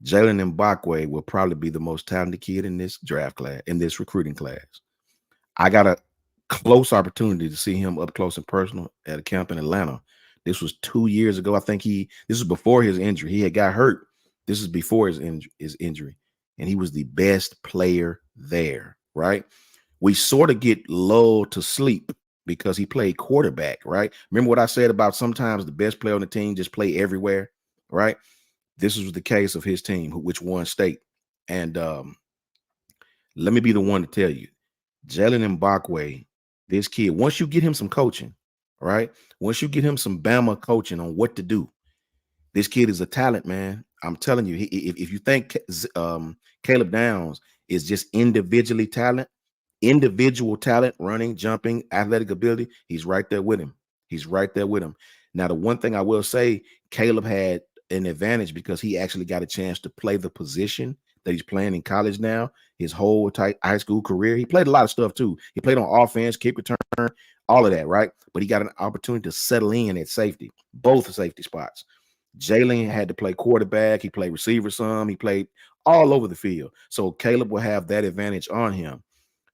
S2: Jaleyn Mbakwe will probably be the most talented kid in this draft class, in this recruiting class. I got a close opportunity to see him up close and personal at a camp in Atlanta. This was 2 years ago. I think this was before his injury. He had got hurt. This is before his injury, and he was the best player there, right? We sort of get lulled to sleep because he played quarterback, right? Remember what I said about sometimes the best player on the team just play everywhere, right? This was the case of his team, which won state. And let me be the one to tell you, Jaleyn Mbakwe, this kid, once you get him some coaching, right? Once you get him some Bama coaching on what to do, this kid is a talent, man. I'm telling you, if you think Caleb Downs is just individual talent, running, jumping, athletic ability, he's right there with him. He's right there with him. Now, the one thing I will say, Caleb had an advantage because he actually got a chance to play the position that he's playing in college now. His whole high school career, he played a lot of stuff too. He played on offense, kick return, all of that, right? But he got an opportunity to settle in at safety, both safety spots. Jaleyn had to play quarterback. He played receiver some. He played all over the field. So Caleb will have that advantage on him.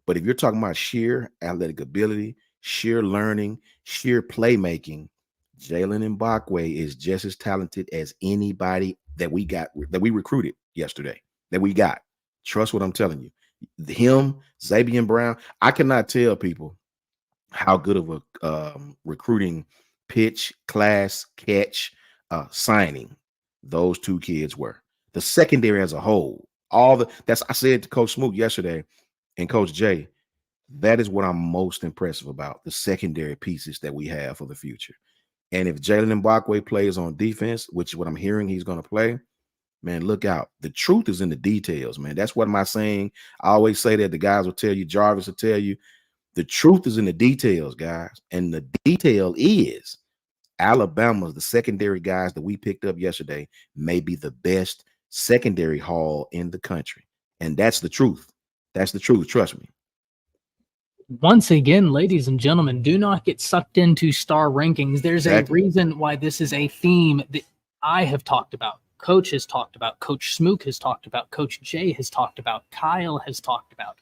S2: But if you're talking about sheer athletic ability, sheer learning, sheer playmaking, Jaleyn Mbakwe is just as talented as anybody that we recruited yesterday, that we got. Trust what I'm telling you. Him, Xavier Brown, I cannot tell people how good of a recruiting pitch, class, catch, signing those two kids were. The secondary as a whole, I said to Coach Smoot yesterday and Coach Jay, that is what I'm most impressive about, the secondary pieces that we have for the future. And if Jaleyn Mbakwe plays on defense, which is what I'm hearing he's going to play, man, look out. The truth is in the details, man. That's what am I saying? I always say that. The guys will tell you, Jarvis will tell you, the truth is in the details, guys. And the detail is Alabama's, the secondary guys that we picked up yesterday, may be the best secondary haul in the country. And that's the truth. That's the truth. Trust me.
S1: Once again, ladies and gentlemen, do not get sucked into star rankings. There's a reason why this is a theme that I have talked about, Coach has talked about, Coach Smook has talked about, Coach Jay has talked about, Kyle has talked about,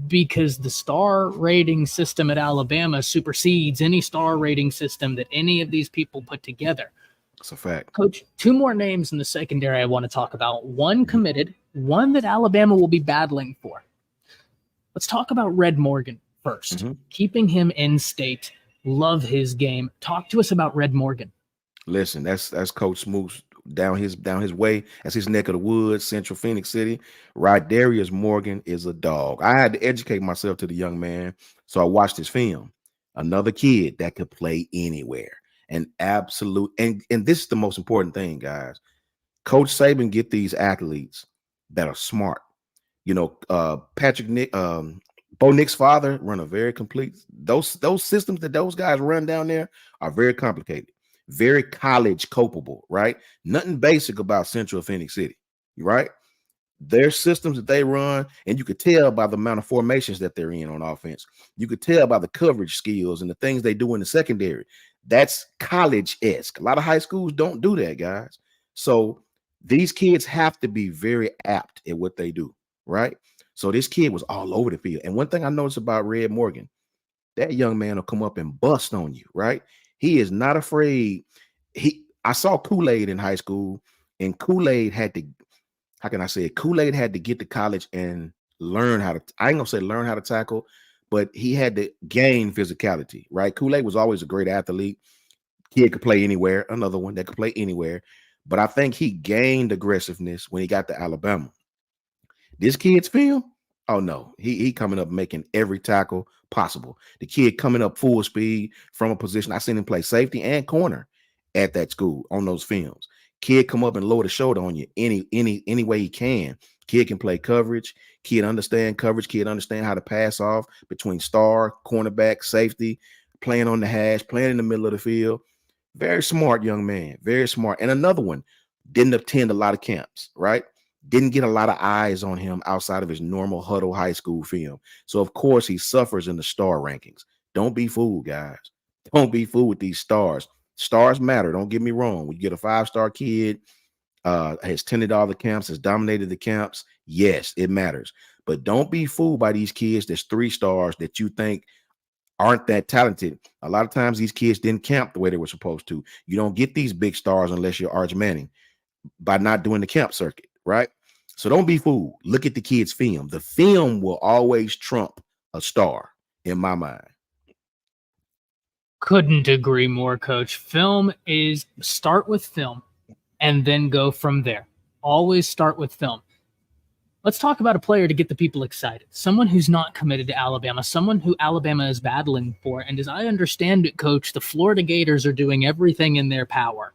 S1: because the star rating system at Alabama supersedes any star rating system that any of these people put together.
S2: It's a fact.
S1: Coach, two more names in the secondary I want to talk about. One committed, one that Alabama will be battling for. Let's talk about Red Morgan first. Keeping him in state. Love his game. Talk to us about Red Morgan.
S2: Listen, that's Coach Smook's down his way. That's his neck of the woods, Central Phoenix City. Rodarius Morgan is a dog. I had to educate myself to the young man, so I watched his film. Another kid that could play anywhere. And absolute, and this is the most important thing, guys. Coach Saban get these athletes that are smart. You know, Patrick Nick, Bo Nick's father run a very complete. Those systems that those guys run down there are very complicated, very college capable, right? Nothing basic about Central Phoenix City, right? Their systems that they run, and you could tell by the amount of formations that they're in on offense. You could tell by the coverage skills and the things they do in the secondary. That's college-esque. A lot of high schools don't do that, guys. So these kids have to be very apt at what they do, right? So this kid was all over the field. And one thing I noticed about Red Morgan, that young man will come up and bust on you, right? He is not afraid. I saw Kool-Aid in high school, and Kool-Aid had to, how can I say it? Kool-Aid had to get to college and learn how to, I ain't gonna say learn how to tackle, but he had to gain physicality, right? Kool-Aid was always a great athlete. Kid could play anywhere, another one that could play anywhere. But I think he gained aggressiveness when he got to Alabama. This kid's film, oh no, he coming up making every tackle possible. The kid coming up full speed from a position. I seen him play safety and corner at that school on those films. Kid come up and lower the shoulder on you any way he can. Kid can play coverage. Kid understand coverage. Kid understand how to pass off between star, cornerback, safety, playing on the hash, playing in the middle of the field. Very smart young man. Very smart. And another one, didn't attend a lot of camps, right? Didn't get a lot of eyes on him outside of his normal huddle high school film. So, of course, he suffers in the star rankings. Don't be fooled, guys. Don't be fooled with these stars. Stars matter. Don't get me wrong. When you get a 5-star kid, has attended all the camps, has dominated the camps, yes, it matters. But don't be fooled by these kids that's 3 stars that you think aren't that talented. A lot of times these kids didn't camp the way they were supposed to. You don't get these big stars unless you're Arch Manning by not doing the camp circuit, right? So don't be fooled. Look at the kid's film. The film will always trump a star in my mind.
S1: Couldn't agree more, Coach. Film is start with film and then go from there. Always start with film. Let's talk about a player to get the people excited. Someone who's not committed to Alabama, someone who Alabama is battling for. And as I understand it, Coach, the Florida Gators are doing everything in their power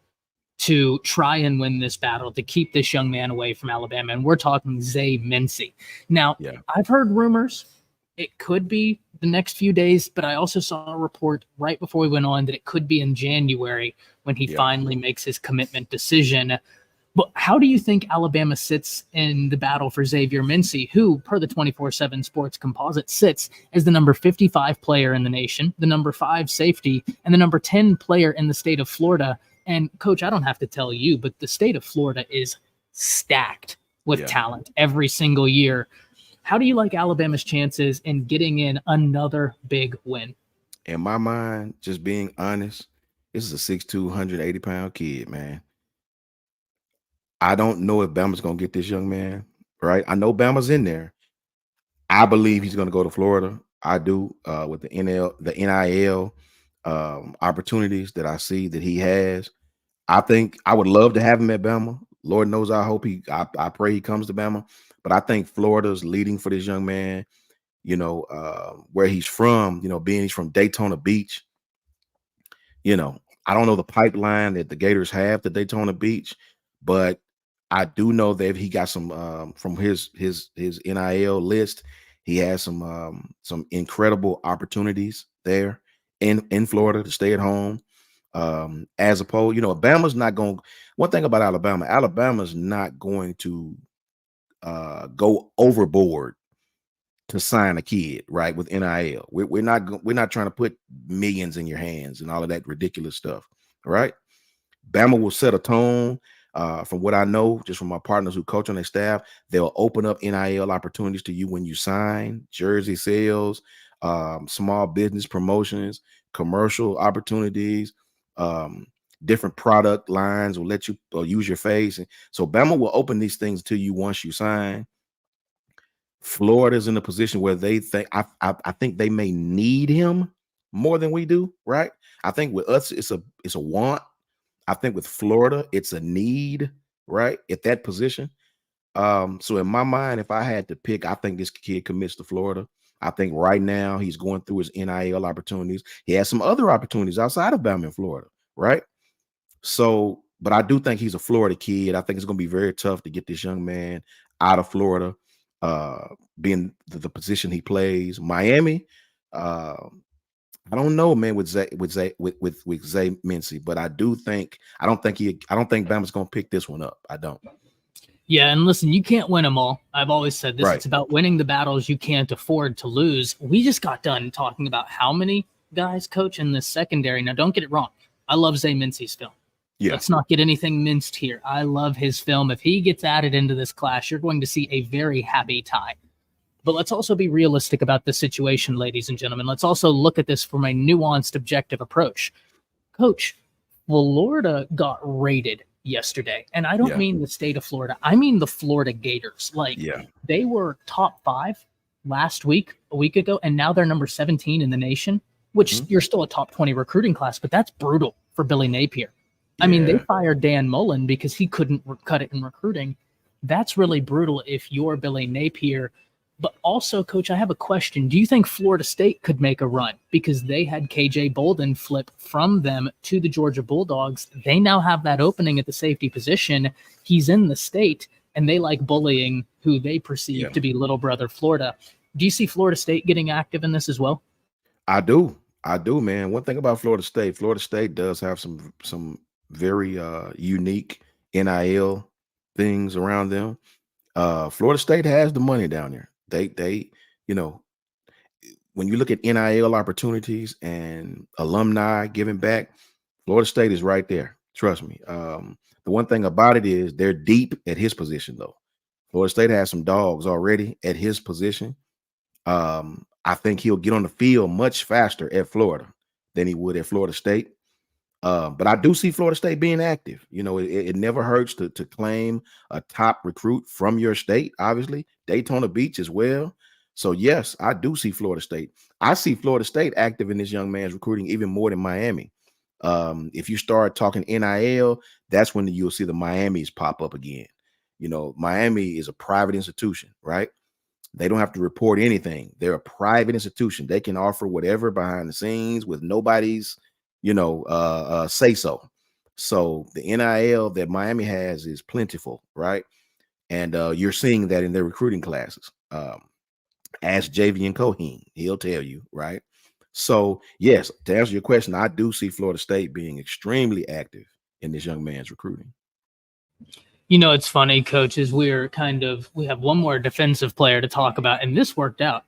S1: to try and win this battle, to keep this young man away from Alabama. And we're talking Xavier Mincey. Now, I've heard rumors it could be the next few days, but I also saw a report right before we went on that it could be in January when he finally makes his commitment decision. But how do you think Alabama sits in the battle for Xavier Mincey, who, per the 24/7 Sports Composite, sits as the number 55 player in the nation, the number 5 safety, and the number 10 player in the state of Florida? And, Coach, I don't have to tell you, but the state of Florida is stacked with talent every single year. How do you like Alabama's chances in getting in another big win?
S2: In my mind, just being honest, this is a 6'2", 180-pound kid, man. I don't know if Bama's going to get this young man, right? I know Bama's in there. I believe he's going to go to Florida. I do, with the NIL opportunities that I see that he has. I think I would love to have him at Bama. Lord knows I pray he comes to Bama. But I think Florida's leading for this young man, where he's from, being he's from Daytona Beach. I don't know the pipeline that the Gators have to Daytona Beach, but I do know that he got some from his NIL list. He has some incredible opportunities there in Florida to stay at home. As opposed, Alabama's not going. One thing about Alabama's not going to go overboard to sign a kid, right? With NIL, we're not trying to put millions in your hands and all of that ridiculous stuff, right? Bama will set a tone. From what I know, just from my partners who coach on their staff, they'll open up NIL opportunities to you when you sign, jersey sales, small business promotions, commercial opportunities, different product lines will let you use your face. And so Bama will open these things to you once you sign. Florida's in a position where they think I think they may need him more than we do, right? I think with us it's a want. I think with Florida it's a need, right? At that position. So in my mind, if I had to pick, I think this kid commits to Florida. I think right now he's going through his NIL opportunities. He has some other opportunities outside of Bama in Florida, right? So, but I do think he's a Florida kid. I think it's going to be very tough to get this young man out of Florida, being the position he plays. Miami, I don't know, man, with Xavier Mincey, but I don't think Bama's going to pick this one up. I don't.
S1: Yeah, and listen, you can't win them all. I've always said this.
S2: Right.
S1: It's about winning the battles you can't afford to lose. We just got done talking about how many guys coach in the secondary. Now, don't get it wrong. I love Xavier Mincey's film. Yeah. Let's not get anything minced here. I love his film. If he gets added into this class, you're going to see a very happy tie. But let's also be realistic about this situation, ladies and gentlemen. Let's also look at this from a nuanced, objective approach. Coach, Florida got rated yesterday. And I don't mean the state of Florida. I mean the Florida Gators. They were top 5 a week ago, and now they're number 17 in the nation, which you're still a top 20 recruiting class, but that's brutal for Billy Napier. I mean, they fired Dan Mullen because he couldn't cut it in recruiting. That's really brutal if you're Billy Napier. But also, Coach, I have a question. Do you think Florida State could make a run? Because they had KJ Bolden flip from them to the Georgia Bulldogs. They now have that opening at the safety position. He's in the state, and they like bullying who they perceive to be little brother Florida. Do you see Florida State getting active in this as well?
S2: I do, man. One thing about Florida State does have some very unique NIL things around them. Florida State has the money down there. They, when you look at NIL opportunities and alumni giving back, Florida State is right there. Trust me. The one thing about it is they're deep at his position, though. Florida State has some dogs already at his position. I think he'll get on the field much faster at Florida than he would at Florida State. But I do see Florida State being active. It never hurts to claim a top recruit from your state, obviously. Daytona Beach as well. So, yes, I do see Florida State. I see Florida State active in this young man's recruiting even more than Miami. If you start talking NIL, that's when you'll see the Miamis pop up again. Miami is a private institution, right? They don't have to report anything. They're a private institution. They can offer whatever behind the scenes with nobody's say so. So the NIL that Miami has is plentiful, right? And you're seeing that in their recruiting classes. Ask Javian Coheen, he'll tell you, right? So yes, to answer your question, I do see Florida State being extremely active in this young man's recruiting.
S1: It's funny, coaches. We have one more defensive player to talk about, and this worked out.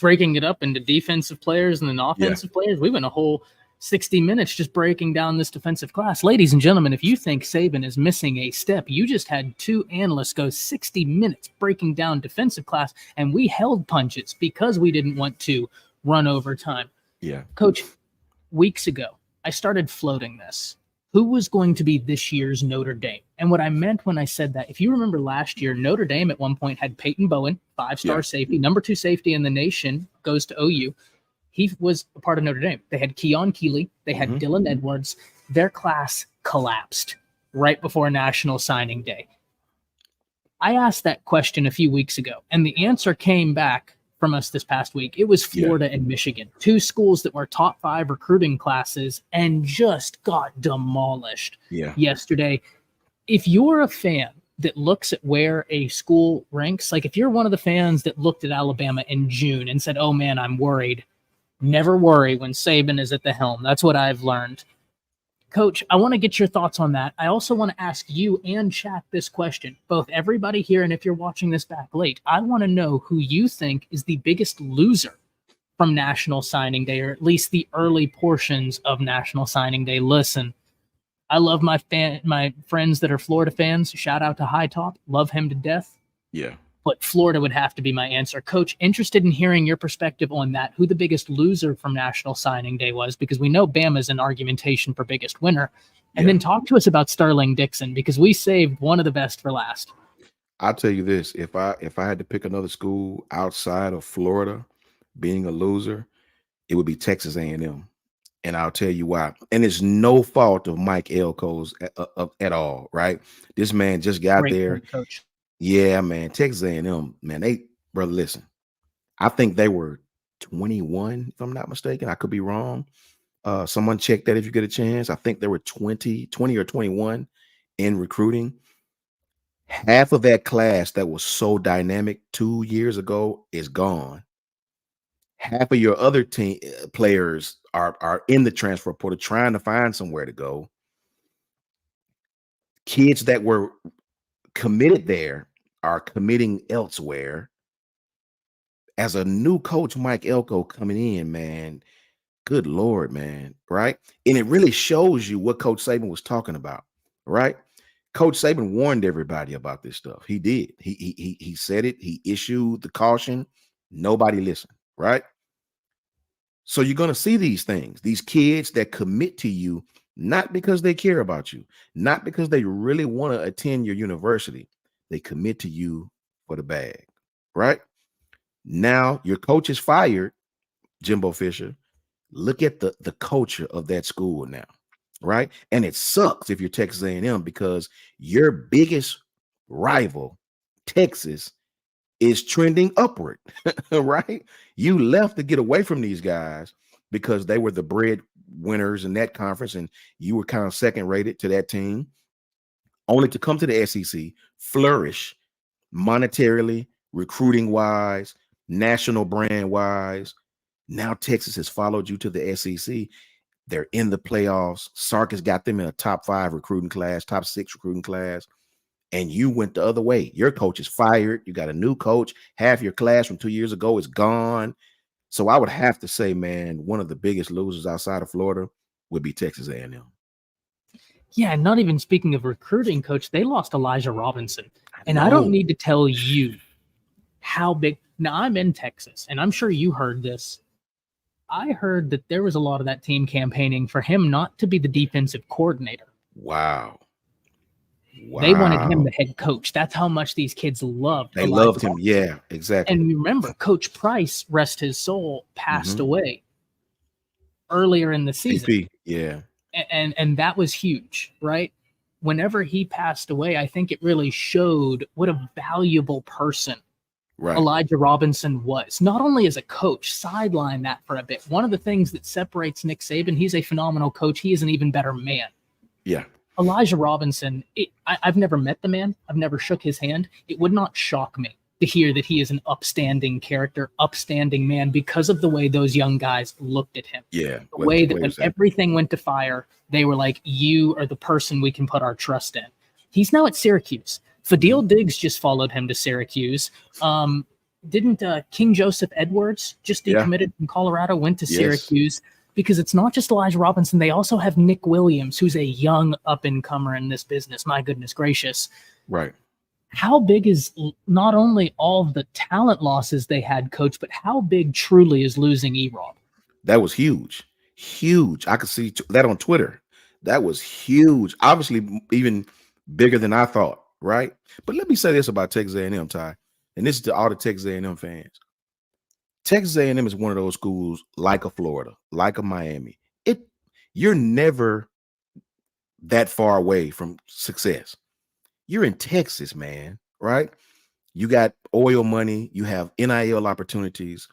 S1: Breaking it up into defensive players and then offensive players, we went a whole 60 minutes just breaking down this defensive class. Ladies and gentlemen, if you think Saban is missing a step, you just had 2 analysts go 60 minutes breaking down defensive class, and we held punches because we didn't want to run over time.
S2: Yeah.
S1: Coach, weeks ago, I started floating this. Who was going to be this year's Notre Dame? And what I meant when I said that, if you remember last year, Notre Dame at one point had Peyton Bowen, 5-star safety, number 2 safety in the nation, goes to OU. He was a part of Notre Dame. They had Keon Keeley. They had Dylan Edwards. Their class collapsed right before National Signing Day. I asked that question a few weeks ago, and the answer came back from us this past week. It was Florida and Michigan, 2 schools that were top 5 recruiting classes and just got demolished yesterday. If you're a fan that looks at where a school ranks, like if you're one of the fans that looked at Alabama in June and said, oh man, I'm worried, never worry when Saban is at the helm. That's what I've learned. Coach, I want to get your thoughts on that. I also want to ask you and chat this question, both everybody here and if you're watching this back late. I want to know who you think is the biggest loser from National Signing Day, or at least the early portions of National Signing Day. Listen, I love my friends that are Florida fans. Shout out to High Top. Love him to death.
S2: Yeah.
S1: But Florida would have to be my answer. Coach, interested in hearing your perspective on that, who the biggest loser from National Signing Day was, because we know Bama's an argumentation for biggest winner. And then talk to us about Sterling Dixon, because we saved one of the best for last.
S2: I'll tell you this, if I had to pick another school outside of Florida being a loser, it would be Texas A&M. And I'll tell you why. And it's no fault of Mike Elko's at all, right? This man just got there.
S1: Coach.
S2: Yeah, man. Texas A&M, man, brother, listen. I think they were 21, if I'm not mistaken. I could be wrong. Someone check that if you get a chance. I think they were 20 or 21 in recruiting. Half of that class that was so dynamic 2 years ago is gone. Half of your other team players are in the transfer portal trying to find somewhere to go. Kids that were committed there are committing elsewhere. As a new coach, Mike Elko coming in, man, good Lord, man, right? And it really shows you what Coach Saban was talking about, right? Coach Saban warned everybody about this stuff. He did. He said it. He issued the caution. Nobody listened, right? So you're going to see these things, these kids that commit to you, not because they care about you, not because they really want to attend your university. They commit to you for the bag, right? Now your coach is fired, Jimbo Fisher. Look at the culture of that school now, right? And it sucks if you're Texas A&M because your biggest rival, Texas, is trending upward, right? You left to get away from these guys because they were the breadwinners in that conference and you were kind of second rated to that team, only to come to the SEC, flourish monetarily, recruiting wise, national brand wise. Now Texas has followed you to the SEC. They're in the playoffs. Sark has got them in a top 5 recruiting class, top 6 recruiting class. And you went the other way. Your coach is fired. You got a new coach. Half your class from 2 years ago is gone. So I would have to say, man, one of the biggest losers outside of Florida would be Texas A&M.
S1: Yeah, and not even speaking of recruiting, Coach, they lost Elijah Robinson. And I don't need to tell you how big. Now, I'm in Texas, and I'm sure you heard this. I heard that there was a lot of that team campaigning for him not to be the defensive coordinator.
S2: Wow.
S1: They wanted him the head coach. That's how much these kids loved.
S2: They loved him. Yeah, exactly.
S1: And remember, Coach Price, rest his soul, passed away earlier in the season.
S2: CP, yeah.
S1: And that was huge, right? Whenever he passed away, I think it really showed what a valuable person Elijah Robinson was. Not only as a coach, sideline that for a bit. One of the things that separates Nick Saban, he's a phenomenal coach. He is an even better man.
S2: Yeah.
S1: Elijah Robinson, I've never met the man. I've never shook his hand. It would not shock me to hear that he is an upstanding character, upstanding man because of the way those young guys looked at him.
S2: Yeah.
S1: The way that when everything went to fire, they were like, you are the person we can put our trust in. He's now at Syracuse. Fadil Diggs just followed him to Syracuse. Didn't King Joseph Edwards just decommitted from Colorado, went to Syracuse? Because it's not just Elijah Robinson. They also have Nick Williams, who's a young up-and-comer in this business. My goodness gracious.
S2: Right.
S1: How big is not only all the talent losses they had, Coach, but how big truly is losing E-Rob?
S2: That was huge. Huge. I could see that on Twitter. That was huge. Obviously, even bigger than I thought, right? But let me say this about Texas A&M, Ty, and this is to all the Texas A&M fans. Texas A&M is one of those schools like a Florida, like a Miami. You're never that far away from success. You're in Texas, man, right? You got oil money. You have NIL opportunities.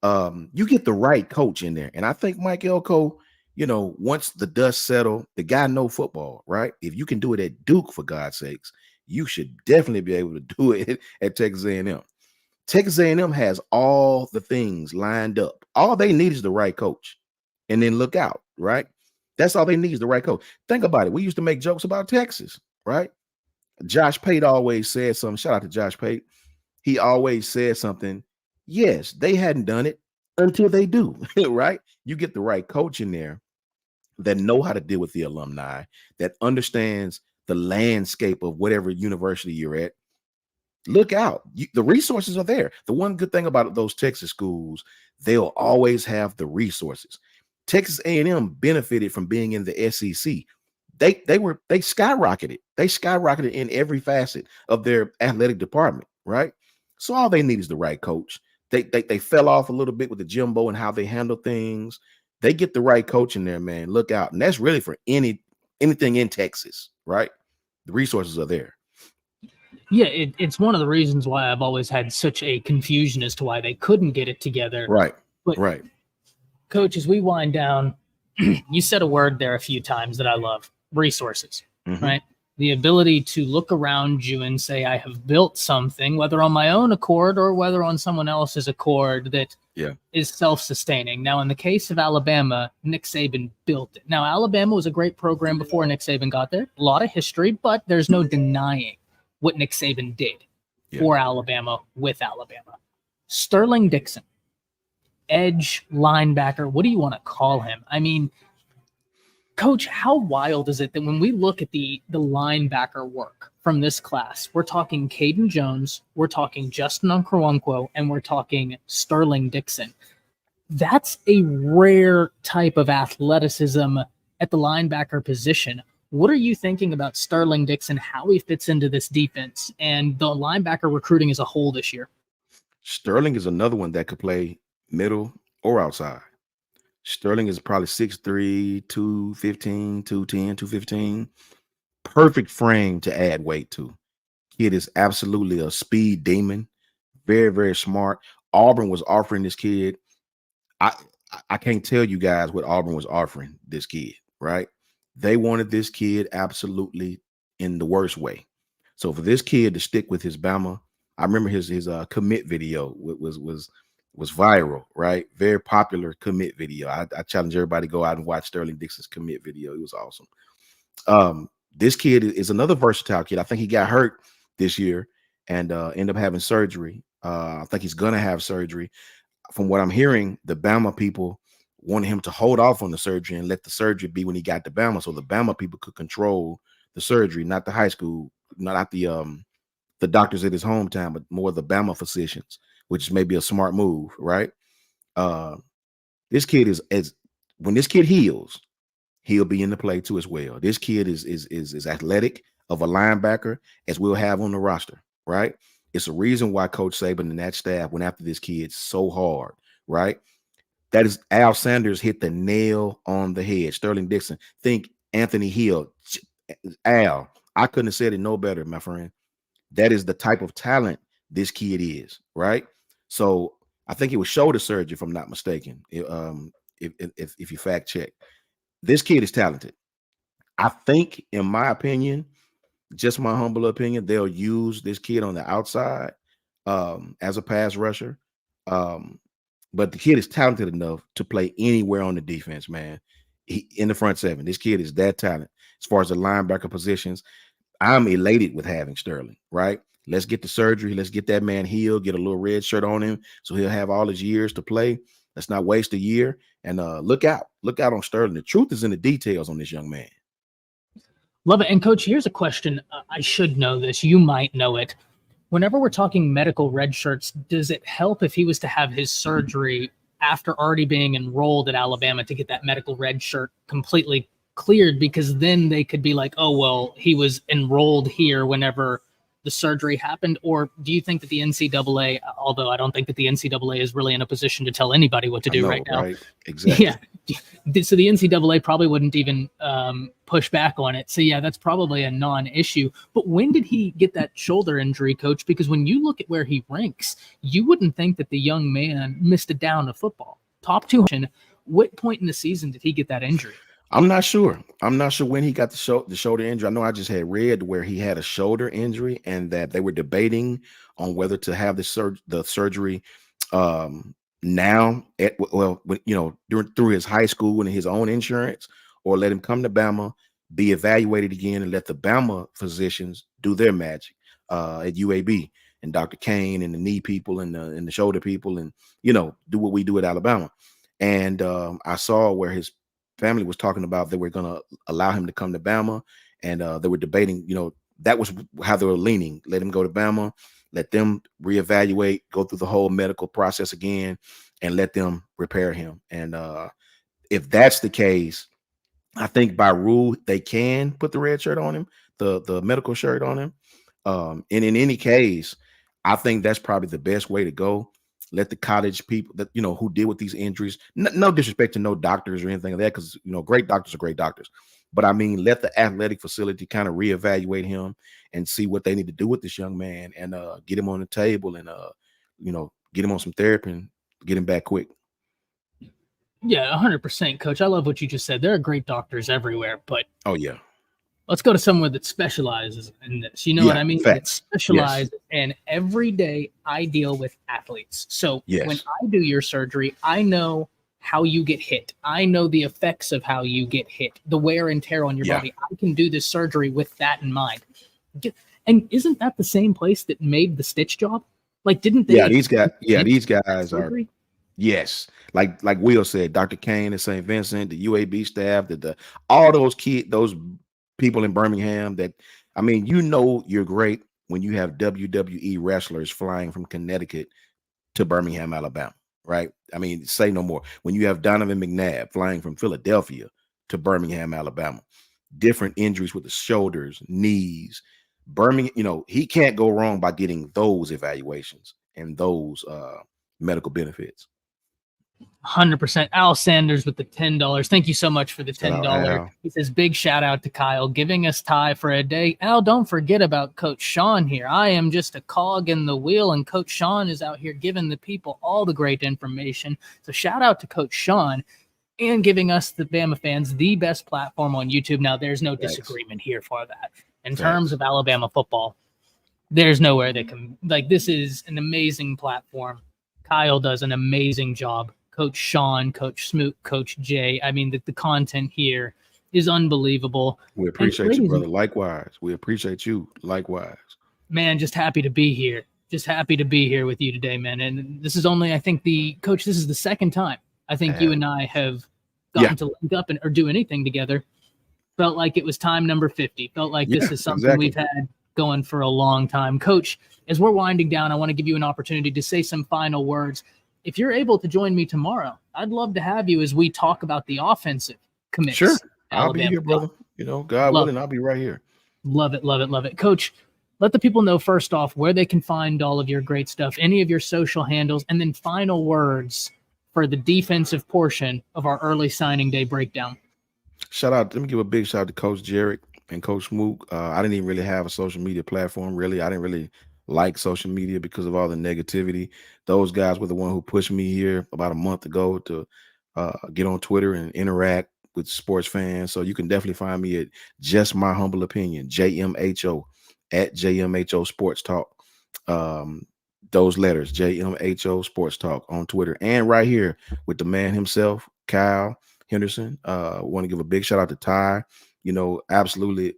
S2: You get the right coach in there. And I think Mike Elko, once the dust settled, the guy know football, right? If you can do it at Duke, for God's sakes, you should definitely be able to do it at Texas A&M. Texas A&M has all the things lined up. All they need is the right coach. And then look out, right? That's all they need is the right coach. Think about it. We used to make jokes about Texas, right? Josh Pate always said something. Shout out to Josh Pate. He always said something. Yes, they hadn't done it until they do, right? You get the right coach in there. that know how to deal with the alumni, that understands the landscape of whatever university you're at. Look out. The resources are there. The one good thing about those Texas schools, they'll always have the resources. Texas A&M benefited from being in the SEC. They skyrocketed. They skyrocketed in every facet of their athletic department, right? So all they need is the right coach. They fell off a little bit with the Jimbo and how they handle things. They get the right coach in there, man. Look out. And that's really for anything in Texas, right? The resources are there.
S1: Yeah, it's one of the reasons why I've always had such a confusion as to why they couldn't get it together.
S2: Right.
S1: But
S2: right.
S1: Coach, as we wind down, you said a word there a few times that I love: resources, right? The ability to look around you and say, I have built something, whether on my own accord or whether on someone else's accord, that is self-sustaining. Now, in the case of Alabama, Nick Saban built it. Now, Alabama was a great program before Nick Saban got there. A lot of history, but there's no denying what Nick Saban did for Alabama with Alabama. Sterling Dixon, edge, linebacker, what do you want to call him? I mean, Coach, how wild is it that when we look at the linebacker work from this class, we're talking Caden Jones, we're talking Justin Okoronkwo, and we're talking Sterling Dixon. That's a rare type of athleticism at the linebacker position. What are you thinking about Sterling Dixon, how he fits into this defense, and the linebacker recruiting as a whole this year?
S2: Sterling is another one that could play middle or outside. Sterling is probably 6'3", 215, 210, 215. Perfect frame to add weight to. Kid is absolutely a speed demon. Very, very smart. Auburn was offering this kid. I can't tell you guys what Auburn was offering this kid, right? They wanted this kid absolutely in the worst way. So for this kid to stick with his Bama, I remember his commit video was viral, right? Very popular commit video. I challenge everybody to go out and watch Sterling Dixon's commit video. It was awesome. This kid is another versatile kid. I think he got hurt this year and ended up having surgery. I think he's gonna have surgery. From what I'm hearing, the Bama people wanted him to hold off on the surgery and let the surgery be when he got to Bama, so the Bama people could control the surgery, not the high school, not the doctors at his hometown, but more the Bama physicians, which may be a smart move, right? This kid when this kid heals, he'll be in the play too as well. This kid is athletic of a linebacker as we'll have on the roster, right? It's a reason why Coach Saban and that staff went after this kid so hard, right? That is Al Sanders hit the nail on the head. Sterling Dixon, think Anthony Hill. Al, I couldn't have said it no better, my friend. That is the type of talent this kid is, right? So I think it was shoulder surgery, if I'm not mistaken. If you fact check, this kid is talented. I think, in my opinion, just my humble opinion, they'll use this kid on the outside as a pass rusher. But the kid is talented enough to play anywhere on the defense, man. In the front seven, this kid is that talented. As far as the linebacker positions, I'm elated with having Sterling, right? Let's get the surgery. Let's get that man healed, get a little red shirt on him so he'll have all his years to play. Let's not waste a year. And look out on Sterling. The truth is in the details on this young man.
S1: Love it. And Coach, here's a question. I should know this. You might know it. Whenever we're talking medical red shirts, does it help if he was to have his surgery after already being enrolled at Alabama to get that medical red shirt completely cleared? Because then they could be like, oh, well, he was enrolled here whenever the surgery happened. Or do you think that the NCAA, although I don't think that the NCAA is really in a position to tell anybody what to do right now.
S2: Right? Exactly.
S1: Yeah. So the NCAA probably wouldn't even push back on it. So, yeah, that's probably a non-issue. But when did he get that shoulder injury, Coach? Because when you look at where he ranks, you wouldn't think that the young man missed a down of football. Top 200. What point in the season did he get that injury?
S2: I'm not sure. I'm not sure when he got the shoulder injury. I know I just had read where he had a shoulder injury and that they were debating on whether to have the surgery now through his high school and his own insurance, or let him come to Bama, be evaluated again, and let the Bama physicians do their magic at UAB, and Dr. Kane and the knee people and the shoulder people, and do what we do at Alabama. And I saw where his family was talking about they were going to allow him to come to Bama, and they were debating, that was how they were leaning. Let him go to Bama, let them reevaluate, go through the whole medical process again, and let them repair him. And if that's the case, I think by rule they can put the red shirt on him, the medical shirt on him. And in any case, I think that's probably the best way to go. Let the college people that who deal with these injuries, no disrespect to no doctors or anything like that, because great doctors are great doctors. But I mean, let the athletic facility kind of reevaluate him and see what they need to do with this young man, and get him on the table, and get him on some therapy and get him back quick.
S1: Yeah, 100%, Coach. I love what you just said. There are great doctors everywhere, but
S2: oh yeah,
S1: let's go to somewhere that specializes in this. You know what I mean? That specializes, and every day I deal with athletes. So when I do your surgery, I know how you get hit. I know the effects of how you get hit, the wear and tear on your body. I can do this surgery with that in mind. And isn't that the same place that made the stitch job? Like, didn't they?
S2: These guys are. Yes, like Will said, Dr. Kane at St. Vincent, the UAB staff, all those those people in Birmingham. That, I mean, you're great when you have WWE wrestlers flying from Connecticut to Birmingham, Alabama, right? I mean, say no more. When you have Donovan McNabb flying from Philadelphia to Birmingham, Alabama, different injuries with the shoulders, knees, Birmingham. He can't go wrong by getting those evaluations and those medical benefits.
S1: 100%. Al Sanders with the $10. Thank you so much for the $10. He says, big shout out to Kyle giving us Ty for a day. Al, don't forget about Coach Sean here. I am just a cog in the wheel, and Coach Sean is out here giving the people all the great information. So shout out to Coach Sean and giving us, the Bama fans, the best platform on YouTube. Now, there's no disagreement here for that. In terms of Alabama football, there's nowhere that can, this is an amazing platform. Kyle does an amazing job. Coach Sean, Coach Smoot, Coach Jay. I mean, the content here is unbelievable.
S2: We appreciate you, brother. Likewise. We appreciate you. Likewise.
S1: Man, just happy to be here. Just happy to be here with you today, man. And this is only, I think, this is the second time I think you and I have gotten to link up or do anything together. Felt like it was time number 50. Felt like this is something we've had going for a long time. Coach, as we're winding down, I want to give you an opportunity to say some final words. If you're able to join me tomorrow, I'd love to have you as we talk about the offensive commits.
S2: Sure. I'll be here, brother. God willing, I'll be right here.
S1: Love it, love it, love it. Coach, let the people know first off where they can find all of your great stuff, any of your social handles, and then final words for the defensive portion of our early signing day breakdown.
S2: Let me give a big shout out to Coach Jarrett and Coach Mook. I didn't even really have a social media platform, really. I didn't really like social media because of all the negativity. Those guys were the one who pushed me here about a month ago to get on Twitter and interact with sports fans. So you can definitely find me at Just My Humble Opinion, JMHO, at JMHO Sports Talk. Those letters, JMHO Sports Talk on Twitter, and right here with the man himself, Kyle Henderson. Want to give a big shout out to Ty. Absolutely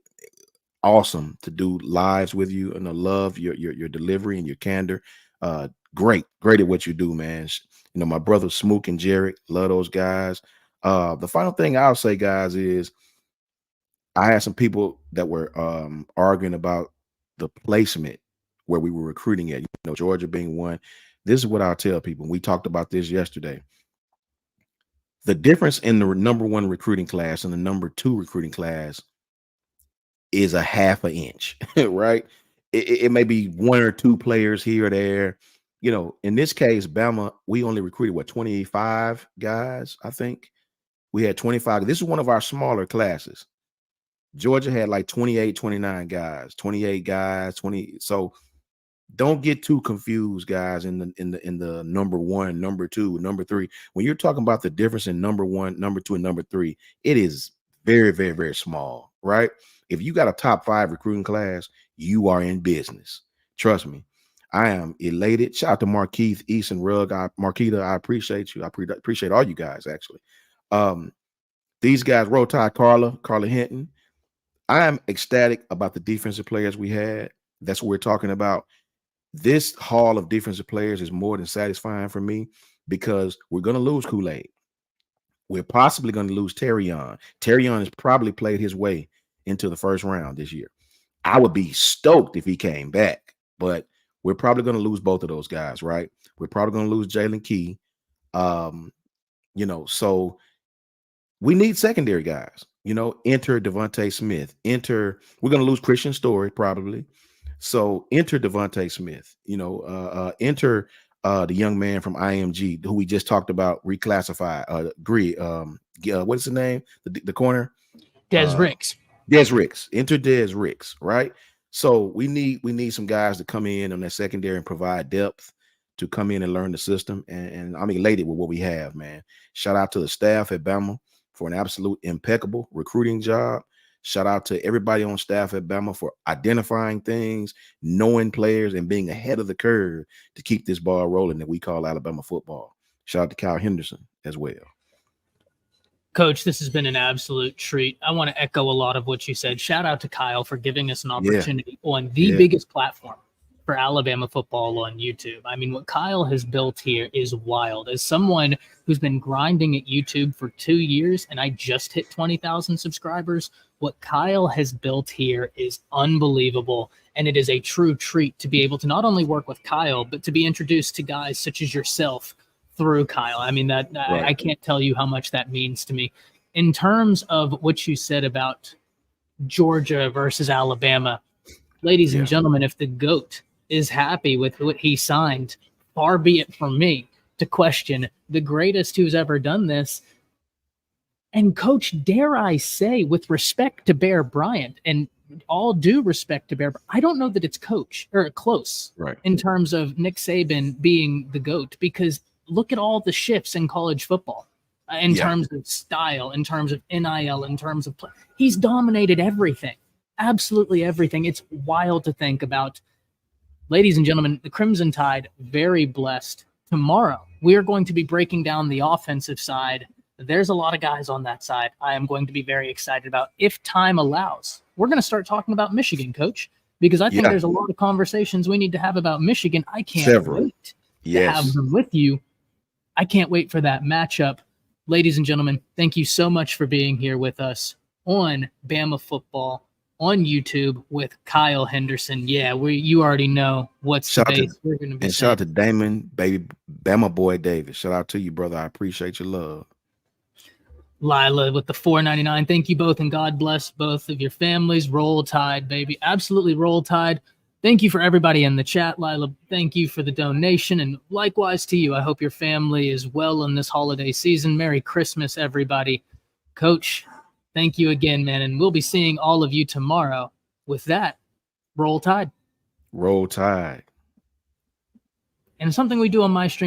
S2: awesome to do lives with you, and I love your delivery and your candor. Great at what you do, man. My brother Smook and Jarrett, love those guys. The final thing I'll say, guys, is I had some people that were arguing about the placement where we were recruiting at, Georgia being one. This is what I'll tell people. We talked about this yesterday. The difference in the number 1 recruiting class and the number 2 recruiting class is a half an inch, right? It may be 1 or 2 players here or there. In this case, Bama, we only recruited 25 guys. I think we had 25. This is one of our smaller classes. Georgia had like 28, 29 guys, 28 guys, 20. So don't get too confused, guys, in the number 1, number 2, number 3. When you're talking about the difference in number 1, number 2, and number 3, it is very, very, very small, right? If you got a top 5 recruiting class, you are in business. Trust me. I am elated. Shout out to Markeith, Easton Rugg, Marquita. I appreciate you. I appreciate all you guys, actually. These guys, Roll Tide, Carla Hinton. I am ecstatic about the defensive players we had. That's what we're talking about. This haul of defensive players is more than satisfying for me, because we're going to lose Kool-Aid. we're possibly going to lose Terrion. Terrion has probably played his way into the first round this year. I would be stoked if he came back, but we're probably going to lose both of those guys, right? We're probably going to lose Jalen Key. So we need secondary guys. Enter Devontae Smith. We're going to lose Christian Story probably. So enter Devontae Smith. Enter the young man from IMG who we just talked about, reclassified. What's the name? The corner?
S1: Des Ricks.
S2: Des Ricks. Enter Des Ricks, right? So we need some guys to come in on that secondary and provide depth to come in and learn the system. And I'm elated with what we have, man. Shout out to the staff at Bama for an absolute impeccable recruiting job. Shout out to everybody on staff at Bama for identifying things, knowing players, and being ahead of the curve to keep this ball rolling that we call Alabama football. Shout out to Kyle Henderson as well.
S1: Coach, this has been an absolute treat. I want to echo a lot of what you said. Shout out to Kyle for giving us an opportunity on the biggest platform for Alabama football on YouTube. I mean, what Kyle has built here is wild. As someone who's been grinding at YouTube for 2 years, and I just hit 20,000 subscribers, what Kyle has built here is unbelievable. And it is a true treat to be able to not only work with Kyle, but to be introduced to guys such as yourself through Kyle. I mean, right. I can't tell you how much that means to me. In terms of what you said about Georgia versus Alabama, ladies and gentlemen, if the GOAT is happy with what he signed, far be it from me to question the greatest who's ever done this. And Coach, dare I say, with respect to Bear Bryant, and all due respect to Bear, I don't know that it's close in terms of Nick Saban being the GOAT, because look at all the shifts in college football in terms of style, in terms of NIL, in terms of play. He's dominated everything, absolutely everything. It's wild to think about. Ladies and gentlemen, the Crimson Tide, very blessed. Tomorrow, we are going to be breaking down the offensive side. There's a lot of guys on that side I am going to be very excited about. If time allows, we're going to start talking about Michigan, Coach, because I think there's a lot of conversations we need to have about Michigan. I can't wait to have them with you. I can't wait for that matchup. Ladies and gentlemen, thank you so much for being here with us on Bama Football on YouTube with Kyle Henderson. Yeah, you already know what's the base we're going to be. And
S2: shout out to Damon, baby, Bama boy Davis. Shout out to you, brother. I appreciate your love.
S1: Lila with the $4.99. Thank you both, and God bless both of your families. Roll Tide, baby. Absolutely roll Tide. Thank you for everybody in the chat, Lila. Thank you for the donation, and likewise to you. I hope your family is well in this holiday season. Merry Christmas, everybody. Coach, thank you again, man, and we'll be seeing all of you tomorrow. With that, roll Tide.
S2: Roll Tide.
S1: And something we do on my stream.